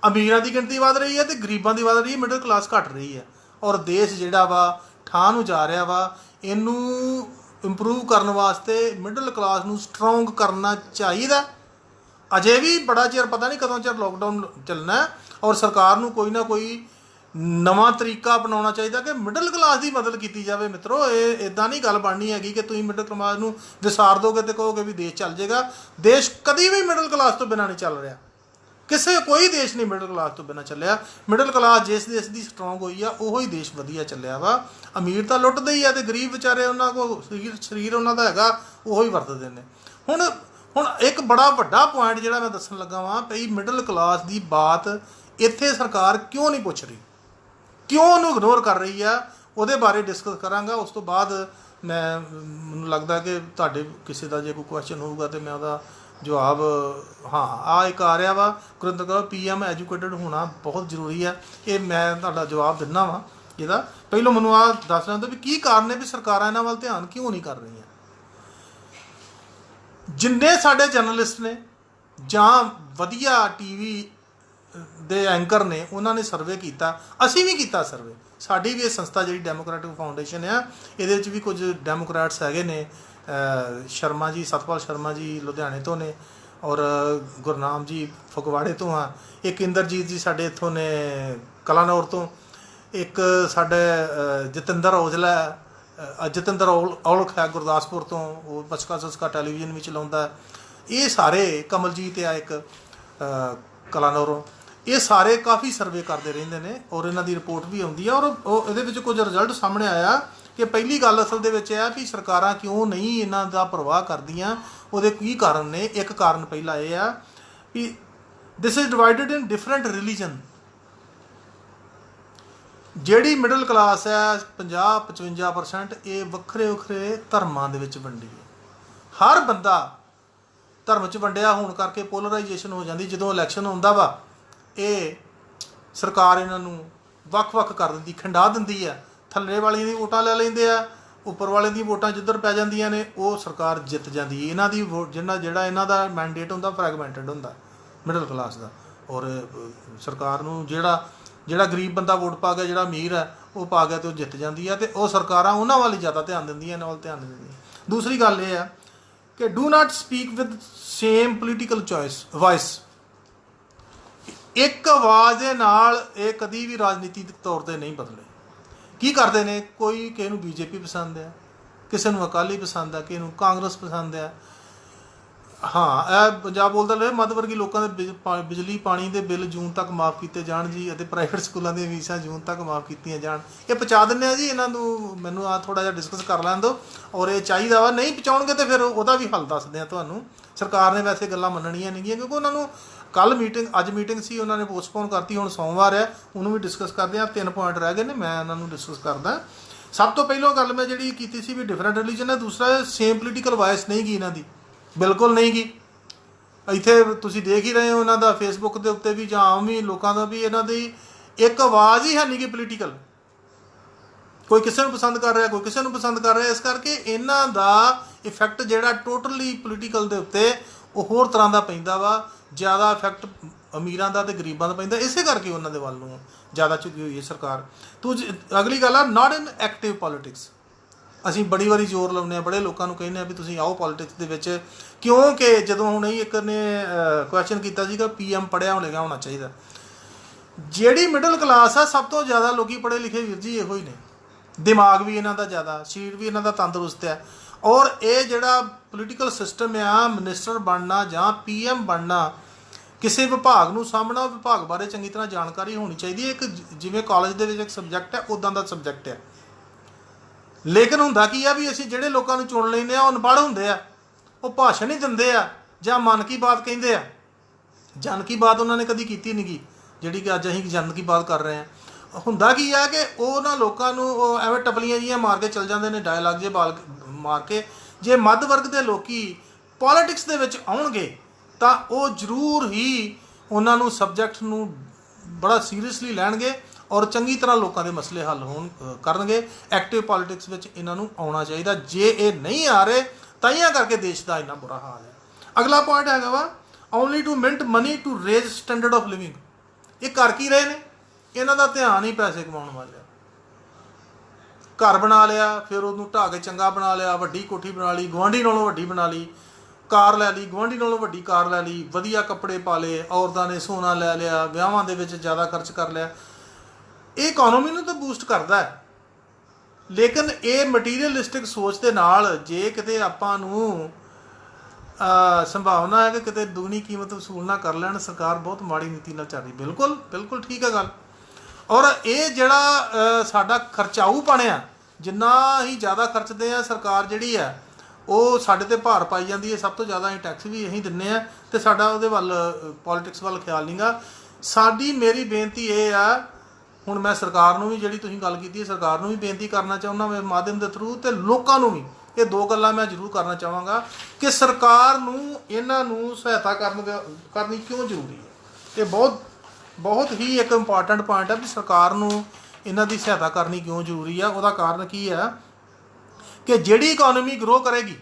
ਅਮੀਰਾਂ ਦੀ ਗਿਣਤੀ ਵੱਧ ਰਹੀ ਹੈ ਅਤੇ ਗਰੀਬਾਂ ਦੀ ਵੱਧ ਰਹੀ ਹੈ, ਮਿਡਲ ਕਲਾਸ ਘੱਟ ਰਹੀ ਹੈ। ਔਰ ਦੇਸ਼ ਜਿਹੜਾ ਵਾ ਠਾਹ ਨੂੰ ਜਾ ਰਿਹਾ ਵਾ। ਇਹਨੂੰ ਇੰਪਰੂਵ ਕਰਨ ਵਾਸਤੇ ਮਿਡਲ ਕਲਾਸ ਨੂੰ ਸਟਰੋਂਗ ਕਰਨਾ ਚਾਹੀਦਾ। ਅਜੇ ਵੀ ਬੜਾ ਚਿਰ, ਪਤਾ ਨਹੀਂ ਕਦੋਂ ਚਿਰ ਲੋਕਡਾਊਨ ਚੱਲਣਾ, ਔਰ ਸਰਕਾਰ ਨੂੰ ਕੋਈ ਨਾ ਕੋਈ ਨਵਾਂ ਤਰੀਕਾ ਅਪਣਾਉਣਾ ਚਾਹੀਦਾ ਕਿ ਮਿਡਲ ਕਲਾਸ ਦੀ ਮਦਦ ਕੀਤੀ ਜਾਵੇ। ਮਿੱਤਰੋ, ਇਹ ਇੱਦਾਂ ਨਹੀਂ ਗੱਲ ਬਣਨੀ ਹੈਗੀ ਕਿ ਤੁਸੀਂ ਮਿਡਲ ਕਲਾਸ ਨੂੰ ਵਿਸਾਰ ਦੋਗੇ ਅਤੇ ਕਹੋਗੇ ਵੀ ਦੇਸ਼ ਚੱਲ ਜਾਏਗਾ। ਦੇਸ਼ ਕਦੀ ਵੀ ਮਿਡਲ ਕਲਾਸ ਤੋਂ ਬਿਨਾਂ ਨਹੀਂ ਚੱਲ ਰਿਹਾ। ਕੋਈ ਦੇਸ਼ ਨਹੀਂ ਮਿਡਲ ਕਲਾਸ ਤੋਂ ਬਿਨਾਂ ਚੱਲਿਆ। ਮਿਡਲ ਕਲਾਸ ਜਿਸ ਦੇਸ਼ ਦੀ ਸਟਰੋਂਗ ਹੋਈ ਆ, ਉਹੋ ਹੀ ਦੇਸ਼ ਵਧੀਆ ਚੱਲਿਆ ਵਾ। ਅਮੀਰ ਤਾਂ ਲੁੱਟਦੇ ਹੀ ਆ, ਅਤੇ ਗਰੀਬ ਵਿਚਾਰੇ ਉਹਨਾਂ ਕੋਲ ਸਰੀਰ ਉਹਨਾਂ ਦਾ ਹੈਗਾ, ਉਹੋ ਹੀ ਵਰਤਦੇ ਨੇ। ਹੁਣ ਇੱਕ ਬੜਾ ਵੱਡਾ ਪੁਆਇੰਟ ਜਿਹੜਾ ਮੈਂ ਦੱਸਣ ਲੱਗਾ ਵਾਂ ਭਈ ਮਿਡਲ ਕਲਾਸ ਦੀ ਬਾਤ ਇੱਥੇ ਸਰਕਾਰ ਕਿਉਂ ਨਹੀਂ ਪੁੱਛ ਰਹੀ, ਕਿਉਂ ਉਹਨੂੰ ਇਗਨੋਰ ਕਰ ਰਹੀ ਆ, ਉਹਦੇ ਬਾਰੇ ਡਿਸਕਸ ਕਰਾਂਗਾ। ਉਸ ਤੋਂ ਬਾਅਦ ਮੈਨੂੰ ਲੱਗਦਾ ਕਿ ਤੁਹਾਡੇ ਕਿਸੇ ਦਾ ਜੇ ਕੋਈ ਕੁਐਸਚਨ ਹੋਊਗਾ ਤਾਂ ਮੈਂ ਉਹਦਾ ਜਵਾਬ, ਇੱਕ ਆ ਰਿਹਾ ਵਾ ਕੁਰਿੰਦਰ PM ਐਜੂਕੇਟਡ ਹੋਣਾ ਬਹੁਤ ਜ਼ਰੂਰੀ ਹੈ। ਇਹ ਮੈਂ ਤੁਹਾਡਾ ਜਵਾਬ ਦਿੰਦਾ ਵਾਂ। ਇਹਦਾ ਪਹਿਲਾਂ ਮੈਨੂੰ ਦੱਸ ਲੈਂਦਾ ਵੀ ਕੀ ਕਾਰਨ ਹੈ ਵੀ ਸਰਕਾਰਾਂ ਇਹਨਾਂ ਵੱਲ ਧਿਆਨ ਕਿਉਂ ਨਹੀਂ ਕਰ ਰਹੀਆਂ। ਜਿੰਨੇ ਸਾਡੇ ਜਰਨਲਿਸਟ ਨੇ ਜਾਂ ਵਧੀਆ ਟੀਵੀ ਦੇ ਐਂਕਰ ਨੇ ਉਹਨਾਂ ਨੇ ਸਰਵੇ ਕੀਤਾ, ਅਸੀਂ ਵੀ ਕੀਤਾ ਸਰਵੇ। ਸਾਡੀ ਵੀ ਇਹ ਸੰਸਥਾ ਜਿਹੜੀ ਡੈਮੋਕ੍ਰੈਟਿਕ ਫਾਊਂਡੇਸ਼ਨ ਆ, ਇਹਦੇ ਵਿੱਚ ਵੀ ਕੁਝ ਡੈਮੋਕ੍ਰੈਟਸ ਹੈਗੇ ਨੇ, ਸ਼ਰਮਾ ਜੀ, ਸਤਪਾਲ ਸ਼ਰਮਾ ਜੀ ਲੁਧਿਆਣੇ ਤੋਂ ਨੇ, ਔਰ ਗੁਰਨਾਮ ਜੀ ਫਗਵਾੜੇ ਤੋਂ ਆ, ਇੱਕ ਇੰਦਰਜੀਤ ਜੀ ਸਾਡੇ ਇੱਥੋਂ ਨੇ ਕਲਾਨੌਰ ਤੋਂ, ਇੱਕ ਸਾਡੇ ਜਤਿੰਦਰ ਔਜਲਾ, ਜਤਿੰਦਰ ਔਲਖ ਹੈ ਗੁਰਦਾਸਪੁਰ ਤੋਂ, ਉਹ ਬਚਕਾ ਸਸਕਾ ਟੈਲੀਵਿਜ਼ਨ ਵੀ ਚਲਾਉਂਦਾ। ਇਹ ਸਾਰੇ, ਕਮਲਜੀਤ ਆ ਇੱਕ ਕਲਾਨੌਰੋਂ, ਇਹ ਸਾਰੇ ਕਾਫੀ ਸਰਵੇ ਕਰਦੇ ਰਹਿੰਦੇ ਨੇ ਔਰ ਇਹਨਾਂ ਦੀ ਰਿਪੋਰਟ ਵੀ ਆਉਂਦੀ ਆ। ਔਰ ਉਹ ਇਹਦੇ ਵਿੱਚ ਕੁਝ ਰਿਜ਼ਲਟ ਸਾਹਮਣੇ ਆਇਆ ਕਿ ਪਹਿਲੀ ਗੱਲ ਅਸਲ ਦੇ ਵਿੱਚ ਇਹ ਵੀ ਸਰਕਾਰਾਂ ਕਿਉਂ ਨਹੀਂ ਇਹਨਾਂ ਦਾ ਪ੍ਰਵਾਹ ਕਰਦੀਆਂ, ਉਹਦੇ ਕੀ ਕਾਰਨ ਨੇ। ਇੱਕ ਕਾਰਨ ਪਹਿਲਾ ਇਹ ਆ ਕਿ this is divided in different religion. ਜਿਹੜੀ ਮਿਡਲ ਕਲਾਸ ਹੈ 50-55% ਇਹ ਵੱਖਰੇ ਵੱਖਰੇ ਧਰਮਾਂ ਦੇ ਵਿੱਚ ਵੰਡੀ ਹੈ। ਹਰ ਬੰਦਾ ਧਰਮ 'ਚ ਵੰਡਿਆ ਹੋਣ ਕਰਕੇ ਪੋਲਰਾਈਜੇਸ਼ਨ ਹੋ ਜਾਂਦੀ। ਜਦੋਂ ਇਲੈਕਸ਼ਨ ਹੁੰਦਾ ਵਾ, ਇਹ ਸਰਕਾਰ ਇਹਨਾਂ ਨੂੰ ਵੱਖ-ਵੱਖ ਕਰ ਦਿੰਦੀ, ਖਿੰਡਾ ਦਿੰਦੀ ਆ। ਥੱਲੇ ਵਾਲਿਆਂ ਦੀ ਵੋਟਾਂ ਲੈ ਲੈਂਦੇ ਆ, ਉੱਪਰ ਵਾਲਿਆਂ ਦੀ ਵੋਟਾਂ ਜਿੱਧਰ ਪੈ ਜਾਂਦੀਆਂ ਨੇ ਉਹ ਸਰਕਾਰ ਜਿੱਤ ਜਾਂਦੀ। ਇਹਨਾਂ ਦੀ ਜਿਹੜਾ ਇਹਨਾਂ ਦਾ ਮੈਂਡੇਟ ਹੁੰਦਾ ਫਰੈਗਮੈਂਟਡ ਹੁੰਦਾ ਮਿਡਲ ਕਲਾਸ ਦਾ। ਔਰ ਸਰਕਾਰ ਨੂੰ ਜਿਹੜਾ ਗਰੀਬ ਬੰਦਾ ਵੋਟ ਪਾ ਗਿਆ, ਜਿਹੜਾ ਅਮੀਰ ਹੈ ਉਹ ਪਾ ਗਿਆ ਤੇ ਉਹ ਜਿੱਤ ਜਾਂਦੀ ਆ। ਤੇ ਉਹ ਸਰਕਾਰਾਂ ਉਹਨਾਂ ਵੱਲ ਜ਼ਿਆਦਾ ਧਿਆਨ ਦਿੰਦੀਆਂ, ਇਹਨਾਂ ਵੱਲ ਧਿਆਨ ਨਹੀਂ ਦਿੰਦੀਆਂ। ਦੂਸਰੀ ਗੱਲ ਇਹ ਆ ਕਿ do not speak with same political voice. ਇੱਕ ਆਵਾਜ਼ ਦੇ ਨਾਲ ਇਹ ਕਦੀ ਵੀ ਰਾਜਨੀਤਿਕ ਤੌਰ 'ਤੇ ਨਹੀਂ ਬਦਲੇ। ਕੀ ਕਰਦੇ ਨੇ, ਕੋਈ ਕਿਸੇ ਨੂੰ ਬੀਜੇਪੀ ਪਸੰਦ ਆ, ਕਿਸੇ ਨੂੰ ਅਕਾਲੀ ਪਸੰਦ ਆ, ਕਿਸੇ ਨੂੰ ਕਾਂਗਰਸ ਪਸੰਦ ਆ। ਹਾਂ, ਇਹ ਪੰਜਾਬ ਬੋਲਦਾ ਰਹੇ ਮੱਧ ਵਰਗੀ ਲੋਕਾਂ ਦੇ ਬਿਜਲੀ ਪਾਣੀ ਦੇ ਬਿੱਲ ਜੂਨ ਤੱਕ ਮਾਫ ਕੀਤੇ ਜਾਣ ਜੀ, ਅਤੇ ਪ੍ਰਾਈਵੇਟ ਸਕੂਲਾਂ ਦੀਆਂ ਫੀਸਾਂ ਜੂਨ ਤੱਕ ਮਾਫ ਕੀਤੀਆਂ ਜਾਣ। ਇਹ ਪਹੁੰਚਾ ਦਿੰਦੇ ਆ ਜੀ ਇਹਨਾਂ ਨੂੰ। ਮੈਨੂੰ ਆ ਥੋੜ੍ਹਾ ਜਿਹਾ ਡਿਸਕਸ ਕਰ ਲੈਣ ਦਿਓ। ਔਰ ਇਹ ਚਾਹੀਦਾ ਵਾ, ਨਹੀਂ ਪਹੁੰਚਾਉਣਗੇ ਤਾਂ ਫਿਰ ਉਹਦਾ ਵੀ ਹੱਲ ਦੱਸਦੇ ਆ ਤੁਹਾਨੂੰ। ਸਰਕਾਰ ਨੇ ਵੈਸੇ ਗੱਲਾਂ ਮੰਨਣੀਆਂ ਨਹੀਂ ਗੀਆਂ, ਕਿਉਂਕਿ ਉਹਨਾਂ ਨੂੰ ਕੱਲ੍ਹ ਅੱਜ ਮੀਟਿੰਗ ਸੀ, ਉਹਨਾਂ ਨੇ ਪੋਸਟਪੋਨ ਕਰਤੀ। ਹੁਣ ਸੋਮਵਾਰ ਹੈ, ਉਹਨੂੰ ਵੀ ਡਿਸਕਸ ਕਰਦੇ ਹਾਂ। 3 ਪੁਆਇੰਟ ਰਹਿ ਗਏ ਨੇ, ਮੈਂ ਉਹਨਾਂ ਨੂੰ ਡਿਸਕਸ ਕਰਦਾ। ਸਭ ਤੋਂ ਪਹਿਲਾਂ ਗੱਲ ਮੈਂ ਜਿਹੜੀ ਕੀਤੀ ਸੀ ਵੀ ਡਿਫਰੈਂਟ ਰਿਲੀਜਨ ਹੈ। ਦੂਸਰਾ, ਸੇਮ ਪੋਲੀਟੀਕਲ ਵਾਇਸ ਨਹੀਂ ਗੀ ਇਹਨਾਂ ਦੀ, ਬਿਲਕੁਲ ਨਹੀਂ ਗੀ। ਇੱਥੇ ਤੁਸੀਂ ਦੇਖ ਹੀ ਰਹੇ ਹੋ ਇਹਨਾਂ ਦਾ ਫੇਸਬੁੱਕ ਦੇ ਉੱਤੇ ਵੀ ਜਾਂ ਆਮ ਵੀ ਲੋਕਾਂ ਦਾ ਵੀ, ਇਹਨਾਂ ਦੀ ਇੱਕ ਆਵਾਜ਼ ਹੀ ਹੈ ਨਹੀਂ ਗੀ ਪੋਲੀਟੀਕਲ। ਕੋਈ ਕਿਸੇ ਨੂੰ ਪਸੰਦ ਕਰ ਰਿਹਾ, ਕੋਈ ਕਿਸੇ ਨੂੰ ਪਸੰਦ ਕਰ ਰਿਹਾ। ਇਸ ਕਰਕੇ ਇਹਨਾਂ ਦਾ ਇਫੈਕਟ ਜਿਹੜਾ ਟੋਟਲੀ ਪੋਲੀਟੀਕਲ ਦੇ ਉੱਤੇ ਉਹ ਹੋਰ ਤਰ੍ਹਾਂ ਦਾ ਪੈਂਦਾ ਵਾ। ਜ਼ਿਆਦਾ ਇਫੈਕਟ ਅਮੀਰਾਂ ਦਾ ਅਤੇ ਗਰੀਬਾਂ ਦਾ ਪੈਂਦਾ। ਇਸੇ ਕਰਕੇ ਉਹਨਾਂ ਦੇ ਵੱਲ ਨੂੰ ਜ਼ਿਆਦਾ ਝੁਕੀ ਹੋਈ ਹੈ ਸਰਕਾਰ। ਅਗਲੀ ਗੱਲ ਆ, ਨਾਟ ਇਨ ਐਕਟਿਵ ਪੋਲੀਟਿਕਸ। ਅਸੀਂ ਬੜੀ ਵਾਰੀ ਜ਼ੋਰ ਲਾਉਂਦੇ ਹਾਂ, ਬੜੇ ਲੋਕਾਂ ਨੂੰ ਕਹਿੰਦੇ ਹਾਂ ਵੀ ਤੁਸੀਂ ਆਓ ਪੋਲੀਟਿਕਸ ਦੇ ਵਿੱਚ, ਕਿਉਂਕਿ ਜਦੋਂ ਹੁਣ ਇੱਕ ਨੇ ਕੁਐਸਚਨ ਕੀਤਾ ਸੀਗਾ PM ਪੜ੍ਹਿਆ ਹੋਣਾ ਹੋਣਾ ਚਾਹੀਦਾ। ਜਿਹੜੀ ਮਿਡਲ ਕਲਾਸ ਆ, ਸਭ ਤੋਂ ਜ਼ਿਆਦਾ ਲੋਕ ਪੜ੍ਹੇ ਲਿਖੇ ਵੀਰ ਜੀ ਇਹੋ ਹੀ ਨੇ। ਦਿਮਾਗ ਵੀ ਇਹਨਾਂ ਦਾ ਜ਼ਿਆਦਾ, ਸਰੀਰ ਵੀ ਇਹਨਾਂ ਦਾ ਤੰਦਰੁਸਤ ਹੈ। ਔਰ ਇਹ ਜਿਹੜਾ ਪੋਲੀਟੀਕਲ ਸਿਸਟਮ ਆ, ਮਿਨਿਸਟਰ ਬਣਨਾ ਜਾਂ PM ਬਣਨਾ, ਕਿਸੇ ਵਿਭਾਗ ਨੂੰ ਸਾਂਭਣਾ, ਵਿਭਾਗ ਬਾਰੇ ਚੰਗੀ ਤਰ੍ਹਾਂ ਜਾਣਕਾਰੀ ਹੋਣੀ ਚਾਹੀਦੀ ਹੈ। ਇੱਕ ਜਿਵੇਂ ਕਾਲਜ ਦੇ ਵਿੱਚ ਇੱਕ ਸਬਜੈਕਟ ਹੈ, ਉੱਦਾਂ ਦਾ ਸਬਜੈਕਟ ਹੈ। ਲੇਕਿਨ ਹੁੰਦਾ ਕੀ ਆ ਵੀ ਅਸੀਂ ਜਿਹੜੇ ਲੋਕਾਂ ਨੂੰ ਚੁਣ ਲੈਂਦੇ ਆ ਉਹ ਅਨਪੜ੍ਹ ਹੁੰਦੇ ਆ, ਉਹ ਭਾਸ਼ਣ ਹੀ ਦਿੰਦੇ ਆ ਜਾਂ ਮਨ ਕੀ ਬਾਤ ਕਹਿੰਦੇ ਆ। ਜਨ ਕੀ ਬਾਤ ਉਹਨਾਂ ਨੇ ਕਦੀ ਕੀਤੀ ਨਹੀਂ ਗੀ, ਜਿਹੜੀ ਕਿ ਅੱਜ ਅਸੀਂ ਜਨ ਕੀ ਬਾਤ ਕਰ ਰਹੇ ਹਾਂ। ਹੁੰਦਾ ਕੀ ਆ ਕਿ ਉਹਨਾਂ ਲੋਕਾਂ ਨੂੰ ਉਹ ਐਵੇਂ ਟਪਲੀਆਂ ਜਿਹੀਆਂ ਮਾਰ ਕੇ ਚੱਲ ਜਾਂਦੇ ਨੇ, ਡਾਇਲਾਗ ਜੇ ਮਾਰ ਕੇ। ਜੇ ਮੱਧ ਵਰਗ ਦੇ ਲੋਕੀ ਪੋਲੀਟਿਕਸ ਦੇ ਵਿੱਚ ਆਉਣਗੇ ਤਾਂ ਉਹ ਜ਼ਰੂਰ ਹੀ ਉਹਨਾਂ ਨੂੰ ਸਬਜੈਕਟ ਨੂੰ ਬੜਾ ਸੀਰੀਅਸਲੀ ਲੈਣਗੇ ਔਰ ਚੰਗੀ ਤਰ੍ਹਾਂ ਲੋਕਾਂ ਦੇ ਮਸਲੇ ਹੱਲ ਕਰਨਗੇ। ਐਕਟਿਵ ਪੋਲੀਟਿਕਸ ਵਿੱਚ ਇਹਨਾਂ ਨੂੰ ਆਉਣਾ ਚਾਹੀਦਾ। ਜੇ ਇਹ ਨਹੀਂ ਆ ਰਹੇ ਤਾਈਆਂ ਕਰਕੇ ਦੇਸ਼ ਦਾ ਇੰਨਾ ਬੁਰਾ ਹਾਲ ਹੈ। ਅਗਲਾ ਪੁਆਇੰਟ ਹੈਗਾ ਵਾ, only to mint money to raise standard of living. ਇਹ ਕਰ ਕੀ ਰਹੇ ਨੇ? ਇਹਨਾਂ ਦਾ ਧਿਆਨ ਹੀ ਪੈਸੇ ਕਮਾਉਣ ਵੱਲ ਆ। ਘਰ ਬਣਾ ਲਿਆ, ਫਿਰ ਉਹਨੂੰ ਢਾਹ ਕੇ ਚੰਗਾ ਬਣਾ ਲਿਆ, ਵੱਡੀ ਕੋਠੀ ਬਣਾ ਲਈ, ਗੁਆਂਢੀ ਨਾਲੋਂ ਵੱਡੀ ਬਣਾ ਲਈ, ਕਾਰ ਲੈ ਲਈ, ਗੁਆਂਢੀ ਨਾਲੋਂ ਵੱਡੀ ਕਾਰ ਲੈ ਲਈ, ਵਧੀਆ ਕੱਪੜੇ ਪਾ ਲਏ, ਔਰਤਾਂ ਨੇ ਸੋਨਾ ਲੈ ਲਿਆ, ਵਿਆਹਾਂ ਦੇ ਵਿੱਚ ਜ਼ਿਆਦਾ ਖਰਚ ਕਰ ਲਿਆ। ਇਹ ਇਕੋਨੋਮੀ ਨੂੰ ਤਾਂ ਬੂਸਟ ਕਰਦਾ ਹੈ, ਲੇਕਿਨ ਇਹ ਮਟੀਰੀਅਲਿਸਟਿਕ ਸੋਚ ਦੇ ਨਾਲ ਜੇ ਕਿਤੇ ਆਪਾਂ ਨੂੰ ਸੰਭਾਵਨਾ ਹੈ ਕਿ ਕਿਤੇ ਦੁਗਣੀ ਕੀਮਤ ਵਸੂਲ ਨਾ ਕਰ ਲੈਣ, ਸਰਕਾਰ ਬਹੁਤ ਮਾੜੀ ਨੀਤੀ ਨਾਲ ਚੱਲ ਰਹੀ। ਬਿਲਕੁਲ ਬਿਲਕੁਲ ਠੀਕ ਹੈ ਗੱਲ। ਔਰ ਇਹ ਜਿਹੜਾ ਸਾਡਾ ਖਰਚਾਊਪਣ ਆ, ਜਿੰਨਾ ਹੀ ਜ਼ਿਆਦਾ ਖਰਚਦੇ ਆ, ਸਰਕਾਰ ਜਿਹੜੀ ਹੈ ਉਹ ਸਾਡੇ 'ਤੇ ਭਾਰ ਪਾਈ ਜਾਂਦੀ ਹੈ। ਸਭ ਤੋਂ ਜ਼ਿਆਦਾ ਅਸੀਂ ਟੈਕਸ ਵੀ ਇਹੀ ਦਿੰਦੇ ਹਾਂ ਅਤੇ ਸਾਡਾ ਉਹਦੇ ਵੱਲ ਪੋਲੀਟਿਕਸ ਵੱਲ ਖਿਆਲ ਨਹੀਂ ਗਾ। ਮੇਰੀ ਬੇਨਤੀ ਇਹ ਆ, ਹੁਣ ਮੈਂ ਸਰਕਾਰ ਨੂੰ ਵੀ, ਜਿਹੜੀ ਤੁਸੀਂ ਗੱਲ ਕੀਤੀ ਹੈ, ਸਰਕਾਰ ਨੂੰ ਵੀ ਬੇਨਤੀ ਕਰਨਾ ਚਾਹੁੰਦਾ ਮੇਰੇ ਮਾਧਿਅਮ ਦੇ ਥਰੂ, ਅਤੇ ਲੋਕਾਂ ਨੂੰ ਵੀ। ਇਹ 2 ਗੱਲਾਂ ਮੈਂ ਜ਼ਰੂਰ ਕਰਨਾ ਚਾਹਾਂਗਾ ਕਿ ਸਰਕਾਰ ਨੂੰ ਇਹਨਾਂ ਨੂੰ ਸਹਾਇਤਾ ਕਰਨੀ ਕਿਉਂ ਜ਼ਰੂਰੀ ਹੈ। ਇਹ ਬਹੁਤ ਹੀ ਇੱਕ ਇੰਪੋਰਟੈਂਟ ਪੁਆਇੰਟ ਹੈ ਵੀ ਸਰਕਾਰ ਨੂੰ ਇਹਨਾਂ ਦੀ ਸਹਾਇਤਾ ਕਰਨੀ ਕਿਉਂ ਜ਼ਰੂਰੀ ਆ। ਉਹਦਾ ਕਾਰਨ ਕੀ ਹੈ ਕਿ ਜਿਹੜੀ ਇਕੋਨਮੀ ਗਰੋ ਕਰੇਗੀ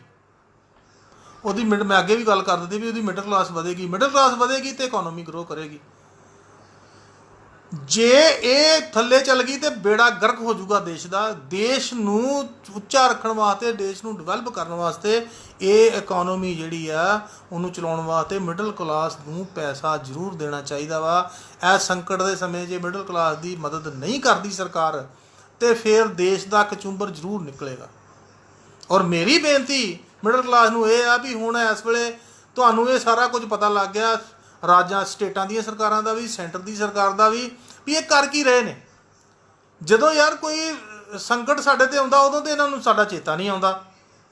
ਉਹਦੀ ਮੈਂ ਅੱਗੇ ਵੀ ਗੱਲ ਕਰ ਦਿੱਤੀ ਵੀ ਉਹਦੀ ਮਿਡਲ ਕਲਾਸ ਵਧੇਗੀ ਤੇ ਇਕਨੋਮੀ ਗਰੋ ਕਰੇਗੀ। ਜੇ ਇਹ ਥੱਲੇ ਚੱਲ ਗਈ ਤੇ ਬੇੜਾ ਗਰਕ ਹੋ ਜਾਊਗਾ ਦੇਸ਼ ਦਾ। ਦੇਸ਼ ਨੂੰ ਉੱਚਾ ਰੱਖਣ ਵਾਸਤੇ, ਦੇਸ਼ ਨੂੰ ਡਿਵੈਲਪ ਕਰਨ ਵਾਸਤੇ ਇਹ ਇਕਨੋਮੀ ਜਿਹੜੀ ਆ ਉਹਨੂੰ ਚਲਾਉਣ ਵਾਸਤੇ ਮਿਡਲ ਕਲਾਸ ਨੂੰ ਪੈਸਾ ਜ਼ਰੂਰ ਦੇਣਾ ਚਾਹੀਦਾ ਵਾ। ਇਹ ਸੰਕਟ ਦੇ ਸਮੇਂ ਜੇ ਮਿਡਲ ਕਲਾਸ ਦੀ ਮਦਦ ਨਹੀਂ ਕਰਦੀ ਸਰਕਾਰ ਤੇ ਫਿਰ ਦੇਸ਼ ਦਾ ਕਚੂੰਬਰ ਜ਼ਰੂਰ ਨਿਕਲੇਗਾ। ਔਰ ਮੇਰੀ ਬੇਨਤੀ ਮਿਡਲ ਕਲਾਸ ਨੂੰ ਇਹ ਆ ਵੀ ਹੁਣ ਇਸ ਵੇਲੇ ਤੁਹਾਨੂੰ ਇਹ ਸਾਰਾ ਕੁਝ ਪਤਾ ਲੱਗ ਗਿਆ, ਰਾਜਾਂ ਸਟੇਟਾਂ ਦੀਆਂ ਸਰਕਾਰਾਂ ਦਾ ਵੀ, ਸੈਂਟਰ ਦੀ ਸਰਕਾਰ ਦਾ ਵੀ ਇਹ ਕਰ ਕੀ ਰਹੇ ਨੇ। ਜਦੋਂ ਯਾਰ ਕੋਈ ਸੰਕਟ ਸਾਡੇ ਤੇ ਆਉਂਦਾ ਉਦੋਂ ਤੇ ਇਹਨਾਂ ਨੂੰ ਸਾਡਾ ਚੇਤਾ ਨਹੀਂ ਆਉਂਦਾ।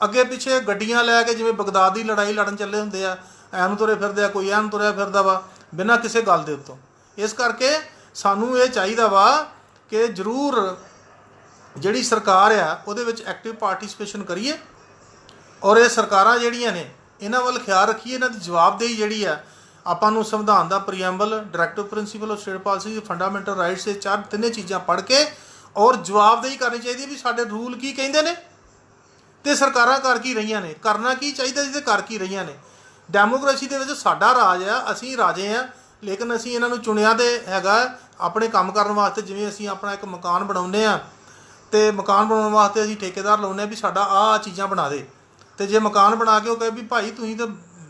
ਅੱਗੇ ਪਿੱਛੇ ਗੱਡੀਆਂ ਲੈ ਕੇ ਜਿਵੇਂ ਬਗਦਾਦ ਦੀ ਲੜਾਈ ਲੜਨ ਚੱਲੇ ਹੁੰਦੇ ਆ, ਐਨੂੰ ਤੁਰੇ ਫਿਰਦੇ ਆ, ਕੋਈ ਐਨ ਤੁਰਿਆ ਫਿਰਦਾ ਵਾ ਬਿਨਾਂ ਕਿਸੇ ਗੱਲ ਦੇ ਉੱਤੋਂ। ਇਸ ਕਰਕੇ ਸਾਨੂੰ ਇਹ ਚਾਹੀਦਾ ਵਾ ਕਿ ਜ਼ਰੂਰ ਜਿਹੜੀ ਸਰਕਾਰ ਆ ਉਹਦੇ ਵਿੱਚ ਐਕਟਿਵ ਪਾਰਟੀਸਪੇਸ਼ਨ ਕਰੀਏ ਔਰ ਇਹ ਸਰਕਾਰਾਂ ਜਿਹੜੀਆਂ ਨੇ ਇਹਨਾਂ ਵੱਲ ਖਿਆਲ ਰੱਖੀਏ। ਇਹਨਾਂ ਦੀ ਜਵਾਬਦੇਹੀ ਜਿਹੜੀ ਆ ਆਪਾਂ ਨੂੰ ਸੰਵਿਧਾਨ ਦਾ preamble, directive principle of state policy, fundamental rights, ਇਹ ਤਿੰਨੇ ਚੀਜ਼ਾਂ ਪੜ੍ਹ ਕੇ ਔਰ ਜਵਾਬਦੇਹੀ ਕਰਨੀ ਚਾਹੀਦੀ ਵੀ ਸਾਡੇ ਰੂਲ ਕੀ ਕਹਿੰਦੇ ਨੇ ਤੇ ਸਰਕਾਰਾਂ ਕਰ ਕੀ ਰਹੀਆਂ ਨੇ, ਕਰਨਾ ਕੀ ਚਾਹੀਦਾ ਜੀ ਤੇ ਕਰ ਕੀ ਰਹੀਆਂ ਨੇ। ਡੈਮੋਕ੍ਰੇਸੀ ਦੇ ਵਿੱਚ ਸਾਡਾ ਰਾਜ ਆ, ਅਸੀਂ ਰਾਜੇ ਆ, ਲੇਕਿਨ ਅਸੀਂ ਇਹਨਾਂ ਨੂੰ ਚੁਣਿਆ ਤੇ ਹੈਗਾ ਆਪਣੇ ਕੰਮ ਕਰਨ ਵਾਸਤੇ। ਜਿਵੇਂ ਅਸੀਂ ਆਪਣਾ ਇੱਕ ਮਕਾਨ ਬਣਾਉਂਦੇ ਆ ਤੇ ਮਕਾਨ ਬਣਾਉਣ ਵਾਸਤੇ ਅਸੀਂ ਠੇਕੇਦਾਰ ਲਾਉਂਦੇ ਆ ਵੀ ਸਾਡਾ ਆਹ ਚੀਜ਼ਾਂ ਬਣਾ ਦੇ, ਤੇ ਜੇ ਮਕਾਨ ਬਣਾ ਕੇ ਉਹ ਕਹੇ ਵੀ ਭਾਈ ਤੁਸੀਂ ਤਾਂ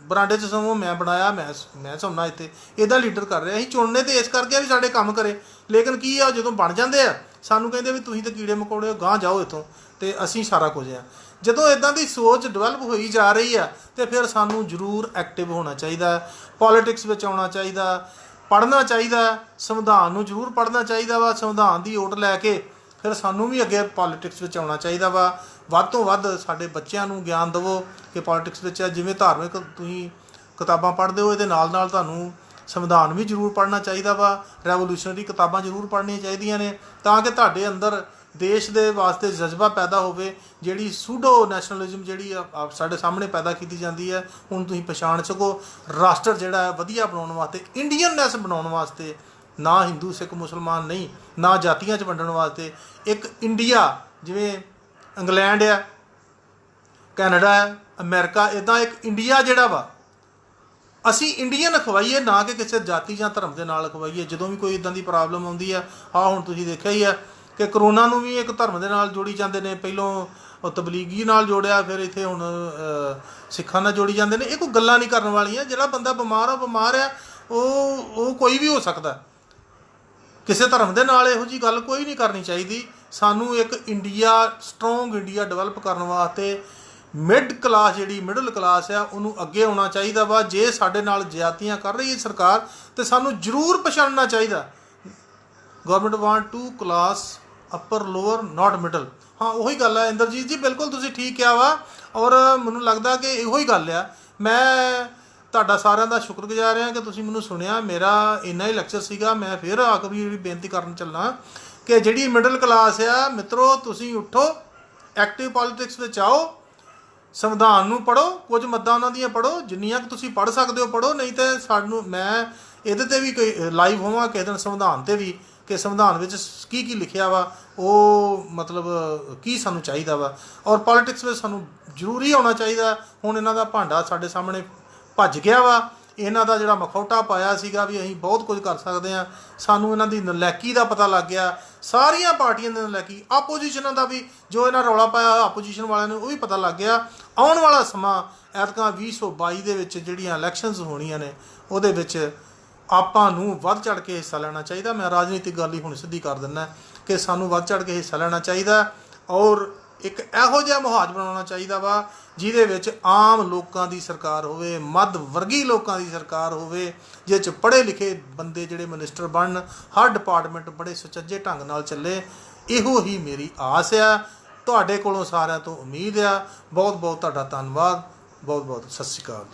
ਬਰਾਂਡੇ 'ਚ ਸੌਂ, ਮੈਂ ਬਣਾਇਆ, ਮੈਂ ਸੌਂਨਾ ਇੱਥੇ, ਇਹਦਾ ਲੀਡਰ ਕਰ ਰਿਹਾ। ਅਸੀਂ ਚੁਣਨੇ ਤੇ ਇਸ ਕਰਕੇ ਵੀ ਸਾਡੇ ਕੰਮ ਕਰੇ, ਲੇਕਿਨ ਕੀ ਆ ਜਦੋਂ ਬਣ ਜਾਂਦੇ ਆ ਸਾਨੂੰ ਕਹਿੰਦੇ ਵੀ ਤੁਸੀਂ ਤਾਂ ਕੀੜੇ ਮਕੌੜੇ ਹੋ, ਗਾਂਹ ਜਾਓ ਇੱਥੋਂ ਤੇ ਅਸੀਂ ਸਾਰਾ ਕੁਝ ਆ। ਜਦੋਂ ਇੱਦਾਂ ਦੀ ਸੋਚ ਡਿਵੈਲਪ ਹੋਈ ਜਾ ਰਹੀ ਆ ਤੇ ਫਿਰ ਸਾਨੂੰ ਜ਼ਰੂਰ ਐਕਟਿਵ ਹੋਣਾ ਚਾਹੀਦਾ, ਪੋਲੀਟਿਕਸ ਵਿੱਚ ਆਉਣਾ ਚਾਹੀਦਾ, ਪੜ੍ਹਨਾ ਚਾਹੀਦਾ, ਸੰਵਿਧਾਨ ਨੂੰ ਜ਼ਰੂਰ ਪੜ੍ਹਨਾ ਚਾਹੀਦਾ ਵਾ। ਸੰਵਿਧਾਨ ਦੀ ਓਟ ਲੈ ਕੇ ਫਿਰ ਸਾਨੂੰ ਵੀ ਅੱਗੇ ਪੋਲੀਟਿਕਸ ਵਿੱਚ ਆਉਣਾ ਚਾਹੀਦਾ ਵਾ। ਵੱਧ ਤੋਂ ਵੱਧ ਸਾਡੇ ਬੱਚਿਆਂ ਨੂੰ ਗਿਆਨ ਦੇਵੋ ਕਿ ਪੋਲੀਟਿਕਸ ਵਿੱਚ ਜਿਵੇਂ ਧਾਰਮਿਕ ਤੁਸੀਂ ਕਿਤਾਬਾਂ ਪੜ੍ਹਦੇ ਹੋ, ਇਹਦੇ ਨਾਲ ਨਾਲ ਤੁਹਾਨੂੰ ਸੰਵਿਧਾਨ ਵੀ ਜ਼ਰੂਰ ਪੜ੍ਹਨਾ ਚਾਹੀਦਾ ਵਾ। ਰੈਵੋਲੂਸ਼ਨਰੀ ਕਿਤਾਬਾਂ ਜ਼ਰੂਰ ਪੜ੍ਹਨੀਆਂ ਚਾਹੀਦੀਆਂ ਨੇ ਤਾਂ ਕਿ ਤੁਹਾਡੇ ਅੰਦਰ ਦੇਸ਼ ਦੇ ਵਾਸਤੇ ਜਜ਼ਬਾ ਪੈਦਾ ਹੋਵੇ। ਜਿਹੜੀ ਸੂਡੋ ਨੈਸ਼ਨਲਿਜ਼ਮ ਜਿਹੜੀ ਸਾਡੇ ਸਾਹਮਣੇ ਪੈਦਾ ਕੀਤੀ ਜਾਂਦੀ ਹੈ, ਹੁਣ ਤੁਸੀਂ ਪਛਾਣ ਸਕੋ। ਰਾਸ਼ਟਰ ਜਿਹੜਾ ਵਧੀਆ ਬਣਾਉਣ ਵਾਸਤੇ, ਇੰਡੀਅਨਨੈਸ ਬਣਾਉਣ ਵਾਸਤੇ, ਨਾ ਹਿੰਦੂ ਸਿੱਖ ਮੁਸਲਮਾਨ ਨਹੀਂ, ਨਾ ਜਾਤੀਆਂ 'ਚ ਵੰਡਣ ਵਾਸਤੇ, ਇੱਕ ਇੰਡੀਆ ਜਿਵੇਂ ਇੰਗਲੈਂਡ ਆ, ਕੈਨੇਡਾ ਹੈ, ਅਮਰੀਕਾ, ਇੱਦਾਂ ਇੱਕ ਇੰਡੀਆ ਜਿਹੜਾ ਵਾ ਅਸੀਂ ਇੰਡੀਅਨ ਅਖਵਾਈਏ, ਨਾ ਕਿ ਕਿਸੇ ਜਾਤੀ ਜਾਂ ਧਰਮ ਦੇ ਨਾਲ ਅਖਵਾਈਏ। ਜਦੋਂ ਵੀ ਕੋਈ ਇੱਦਾਂ ਦੀ ਪ੍ਰੋਬਲਮ ਆਉਂਦੀ ਆ, ਹੁਣ ਤੁਸੀਂ ਦੇਖਿਆ ਹੀ ਆ ਕਿ ਕਰੋਨਾ ਨੂੰ ਵੀ ਇੱਕ ਧਰਮ ਦੇ ਨਾਲ ਜੋੜੀ ਜਾਂਦੇ ਨੇ। ਪਹਿਲੋਂ ਉਹ ਤਬਲੀਗੀ ਨਾਲ ਜੋੜਿਆ, ਫਿਰ ਇੱਥੇ ਹੁਣ ਸਿੱਖਾਂ ਨਾਲ ਜੋੜੀ ਜਾਂਦੇ ਨੇ। ਇਹ ਕੋਈ ਗੱਲਾਂ ਨਹੀਂ ਕਰਨ ਵਾਲੀਆਂ। ਜਿਹੜਾ ਬੰਦਾ ਬਿਮਾਰ ਆ ਉਹ ਕੋਈ ਵੀ ਹੋ ਸਕਦਾ। ਕਿਸੇ ਧਰਮ ਦੇ ਨਾਲ ਇਹੋ ਜਿਹੀ ਗੱਲ ਕੋਈ ਨਹੀਂ ਕਰਨੀ ਚਾਹੀਦੀ। ਸਾਨੂੰ ਇੱਕ ਇੰਡੀਆ, ਸਟਰੋਂਗ ਇੰਡੀਆ ਡਿਵੈਲਪ ਕਰਨ ਵਾਸਤੇ ਮਿਡ ਕਲਾਸ ਜਿਹੜੀ ਮਿਡਲ ਕਲਾਸ ਆ ਉਹਨੂੰ ਅੱਗੇ ਆਉਣਾ ਚਾਹੀਦਾ ਵਾ। ਜੇ ਸਾਡੇ ਨਾਲ ਜ਼ਿਆਦਤੀਆਂ ਕਰ ਰਹੀ ਹੈ ਸਰਕਾਰ ਤੇ ਸਾਨੂੰ ਜ਼ਰੂਰ ਪਛਾਣਨਾ ਚਾਹੀਦਾ। Government want to class upper lower not middle. ਹਾਂ ਉਹੀ ਗੱਲ ਹੈ ਇੰਦਰਜੀਤ ਜੀ, ਬਿਲਕੁਲ ਤੁਸੀਂ ਠੀਕ ਕਿਹਾ ਵਾ। ਔਰ ਮੈਨੂੰ ਲੱਗਦਾ ਕਿ ਇਹੋ ਹੀ ਗੱਲ ਆ। ਮੈਂ ਤੁਹਾਡਾ ਸਾਰਿਆਂ ਦਾ ਸ਼ੁਕਰਗੁਜ਼ਾਰ ਹਾਂ ਕਿ ਤੁਸੀਂ ਮੈਨੂੰ ਸੁਣਿਆ। ਮੇਰਾ ਇੰਨਾ ਹੀ ਲੈਕਚਰ ਸੀਗਾ। ਮੈਂ ਫਿਰ ਆਖਰੀ ਬੇਨਤੀ ਕਰਨ ਚੱਲਾਂ ਕਿ ਜਿਹੜੀ ਮਿਡਲ ਕਲਾਸ ਆ ਮਿੱਤਰੋ, ਤੁਸੀਂ ਉੱਠੋ, ਐਕਟਿਵ ਪੋਲੀਟਿਕਸ ਵਿੱਚ ਆਓ, ਸੰਵਿਧਾਨ ਨੂੰ ਪੜ੍ਹੋ, ਕੁਝ ਮੱਦਾਂ ਉਹਨਾਂ ਦੀਆਂ ਪੜ੍ਹੋ, ਜਿੰਨੀਆਂ ਕੁ ਤੁਸੀਂ ਪੜ੍ਹ ਸਕਦੇ ਹੋ ਪੜ੍ਹੋ। ਨਹੀਂ ਤਾਂ ਸਾਨੂੰ ਮੈਂ ਇਹਦੇ 'ਤੇ ਵੀ ਕੋਈ ਲਾਈਵ ਹੋਵਾਂ ਕਿਸੇ ਦਿਨ ਸੰਵਿਧਾਨ 'ਤੇ ਵੀ, ਕਿ ਸੰਵਿਧਾਨ ਵਿੱਚ ਕੀ ਕੀ ਲਿਖਿਆ ਵਾ, ਉਹ ਮਤਲਬ ਕੀ ਸਾਨੂੰ ਚਾਹੀਦਾ ਵਾ। ਔਰ ਪੋਲੀਟਿਕਸ ਵਿੱਚ ਸਾਨੂੰ ਜ਼ਰੂਰੀ ਆਉਣਾ ਚਾਹੀਦਾ। ਹੁਣ ਇਹਨਾਂ ਦਾ ਭਾਂਡਾ ਸਾਡੇ ਸਾਹਮਣੇ ਭੱਜ ਗਿਆ ਵਾ। ਇਹਨਾਂ ਦਾ ਜਿਹੜਾ ਮਖੌਟਾ ਪਾਇਆ ਸੀਗਾ ਵੀ ਅਸੀਂ ਬਹੁਤ ਕੁਝ ਕਰ ਸਕਦੇ ਹਾਂ, ਸਾਨੂੰ ਇਹਨਾਂ ਦੀ ਨਲਾਇਕੀ ਦਾ ਪਤਾ ਲੱਗ ਗਿਆ। ਸਾਰੀਆਂ ਪਾਰਟੀਆਂ ਦੀ ਨਲਾਇਕੀ, ਆਪੋਜੀਸ਼ਨਾਂ ਦਾ ਵੀ ਜੋ ਇਹਨਾਂ ਰੌਲਾ ਪਾਇਆ ਆਪੋਜੀਸ਼ਨ ਵਾਲਿਆਂ ਨੂੰ ਉਹ ਵੀ ਪਤਾ ਲੱਗ ਗਿਆ। ਆਉਣ ਵਾਲਾ ਸਮਾਂ ਐਤਕਾਂ 2022 ਦੇ ਵਿੱਚ ਜਿਹੜੀਆਂ ਇਲੈਕਸ਼ਨਸ ਹੋਣੀਆਂ ਨੇ ਉਹਦੇ ਵਿੱਚ ਆਪਾਂ ਨੂੰ ਵੱਧ ਚੜ੍ਹ ਕੇ ਹਿੱਸਾ ਲੈਣਾ ਚਾਹੀਦਾ। ਮੈਂ ਰਾਜਨੀਤਿਕ ਗੱਲ ਹੀ ਹੁਣ ਸਿੱਧੀ ਕਰ ਦਿੰਦਾ ਕਿ ਸਾਨੂੰ ਵੱਧ ਚੜ੍ਹ ਕੇ ਹਿੱਸਾ ਲੈਣਾ ਚਾਹੀਦਾ ਔਰ ਇੱਕ ਇਹੋ ਜਿਹਾ ਮਾਹੌਲ ਬਣਾਉਣਾ ਚਾਹੀਦਾ ਵਾ ਜਿਹਦੇ ਵਿੱਚ ਆਮ ਲੋਕਾਂ ਦੀ ਸਰਕਾਰ ਹੋਵੇ, ਮੱਧ ਵਰਗੀ ਲੋਕਾਂ ਦੀ ਸਰਕਾਰ ਹੋਵੇ, ਜਿਹਦੇ 'ਚ ਪੜ੍ਹੇ ਲਿਖੇ ਬੰਦੇ ਜਿਹੜੇ ਮਿਨਿਸਟਰ ਬਣਨ, ਹਰ ਡਿਪਾਰਟਮੈਂਟ ਬੜੇ ਸੁਚੱਜੇ ਢੰਗ ਨਾਲ ਚੱਲੇ। ਇਹੋ ਹੀ ਮੇਰੀ ਆਸ ਆ। ਤੁਹਾਡੇ ਕੋਲੋਂ ਸਾਰਿਆਂ ਤੋਂ ਉਮੀਦ ਆ। ਬਹੁਤ ਬਹੁਤ ਤੁਹਾਡਾ ਧੰਨਵਾਦ। ਬਹੁਤ ਬਹੁਤ ਸਤਿ ਸ਼੍ਰੀ ਅਕਾਲ।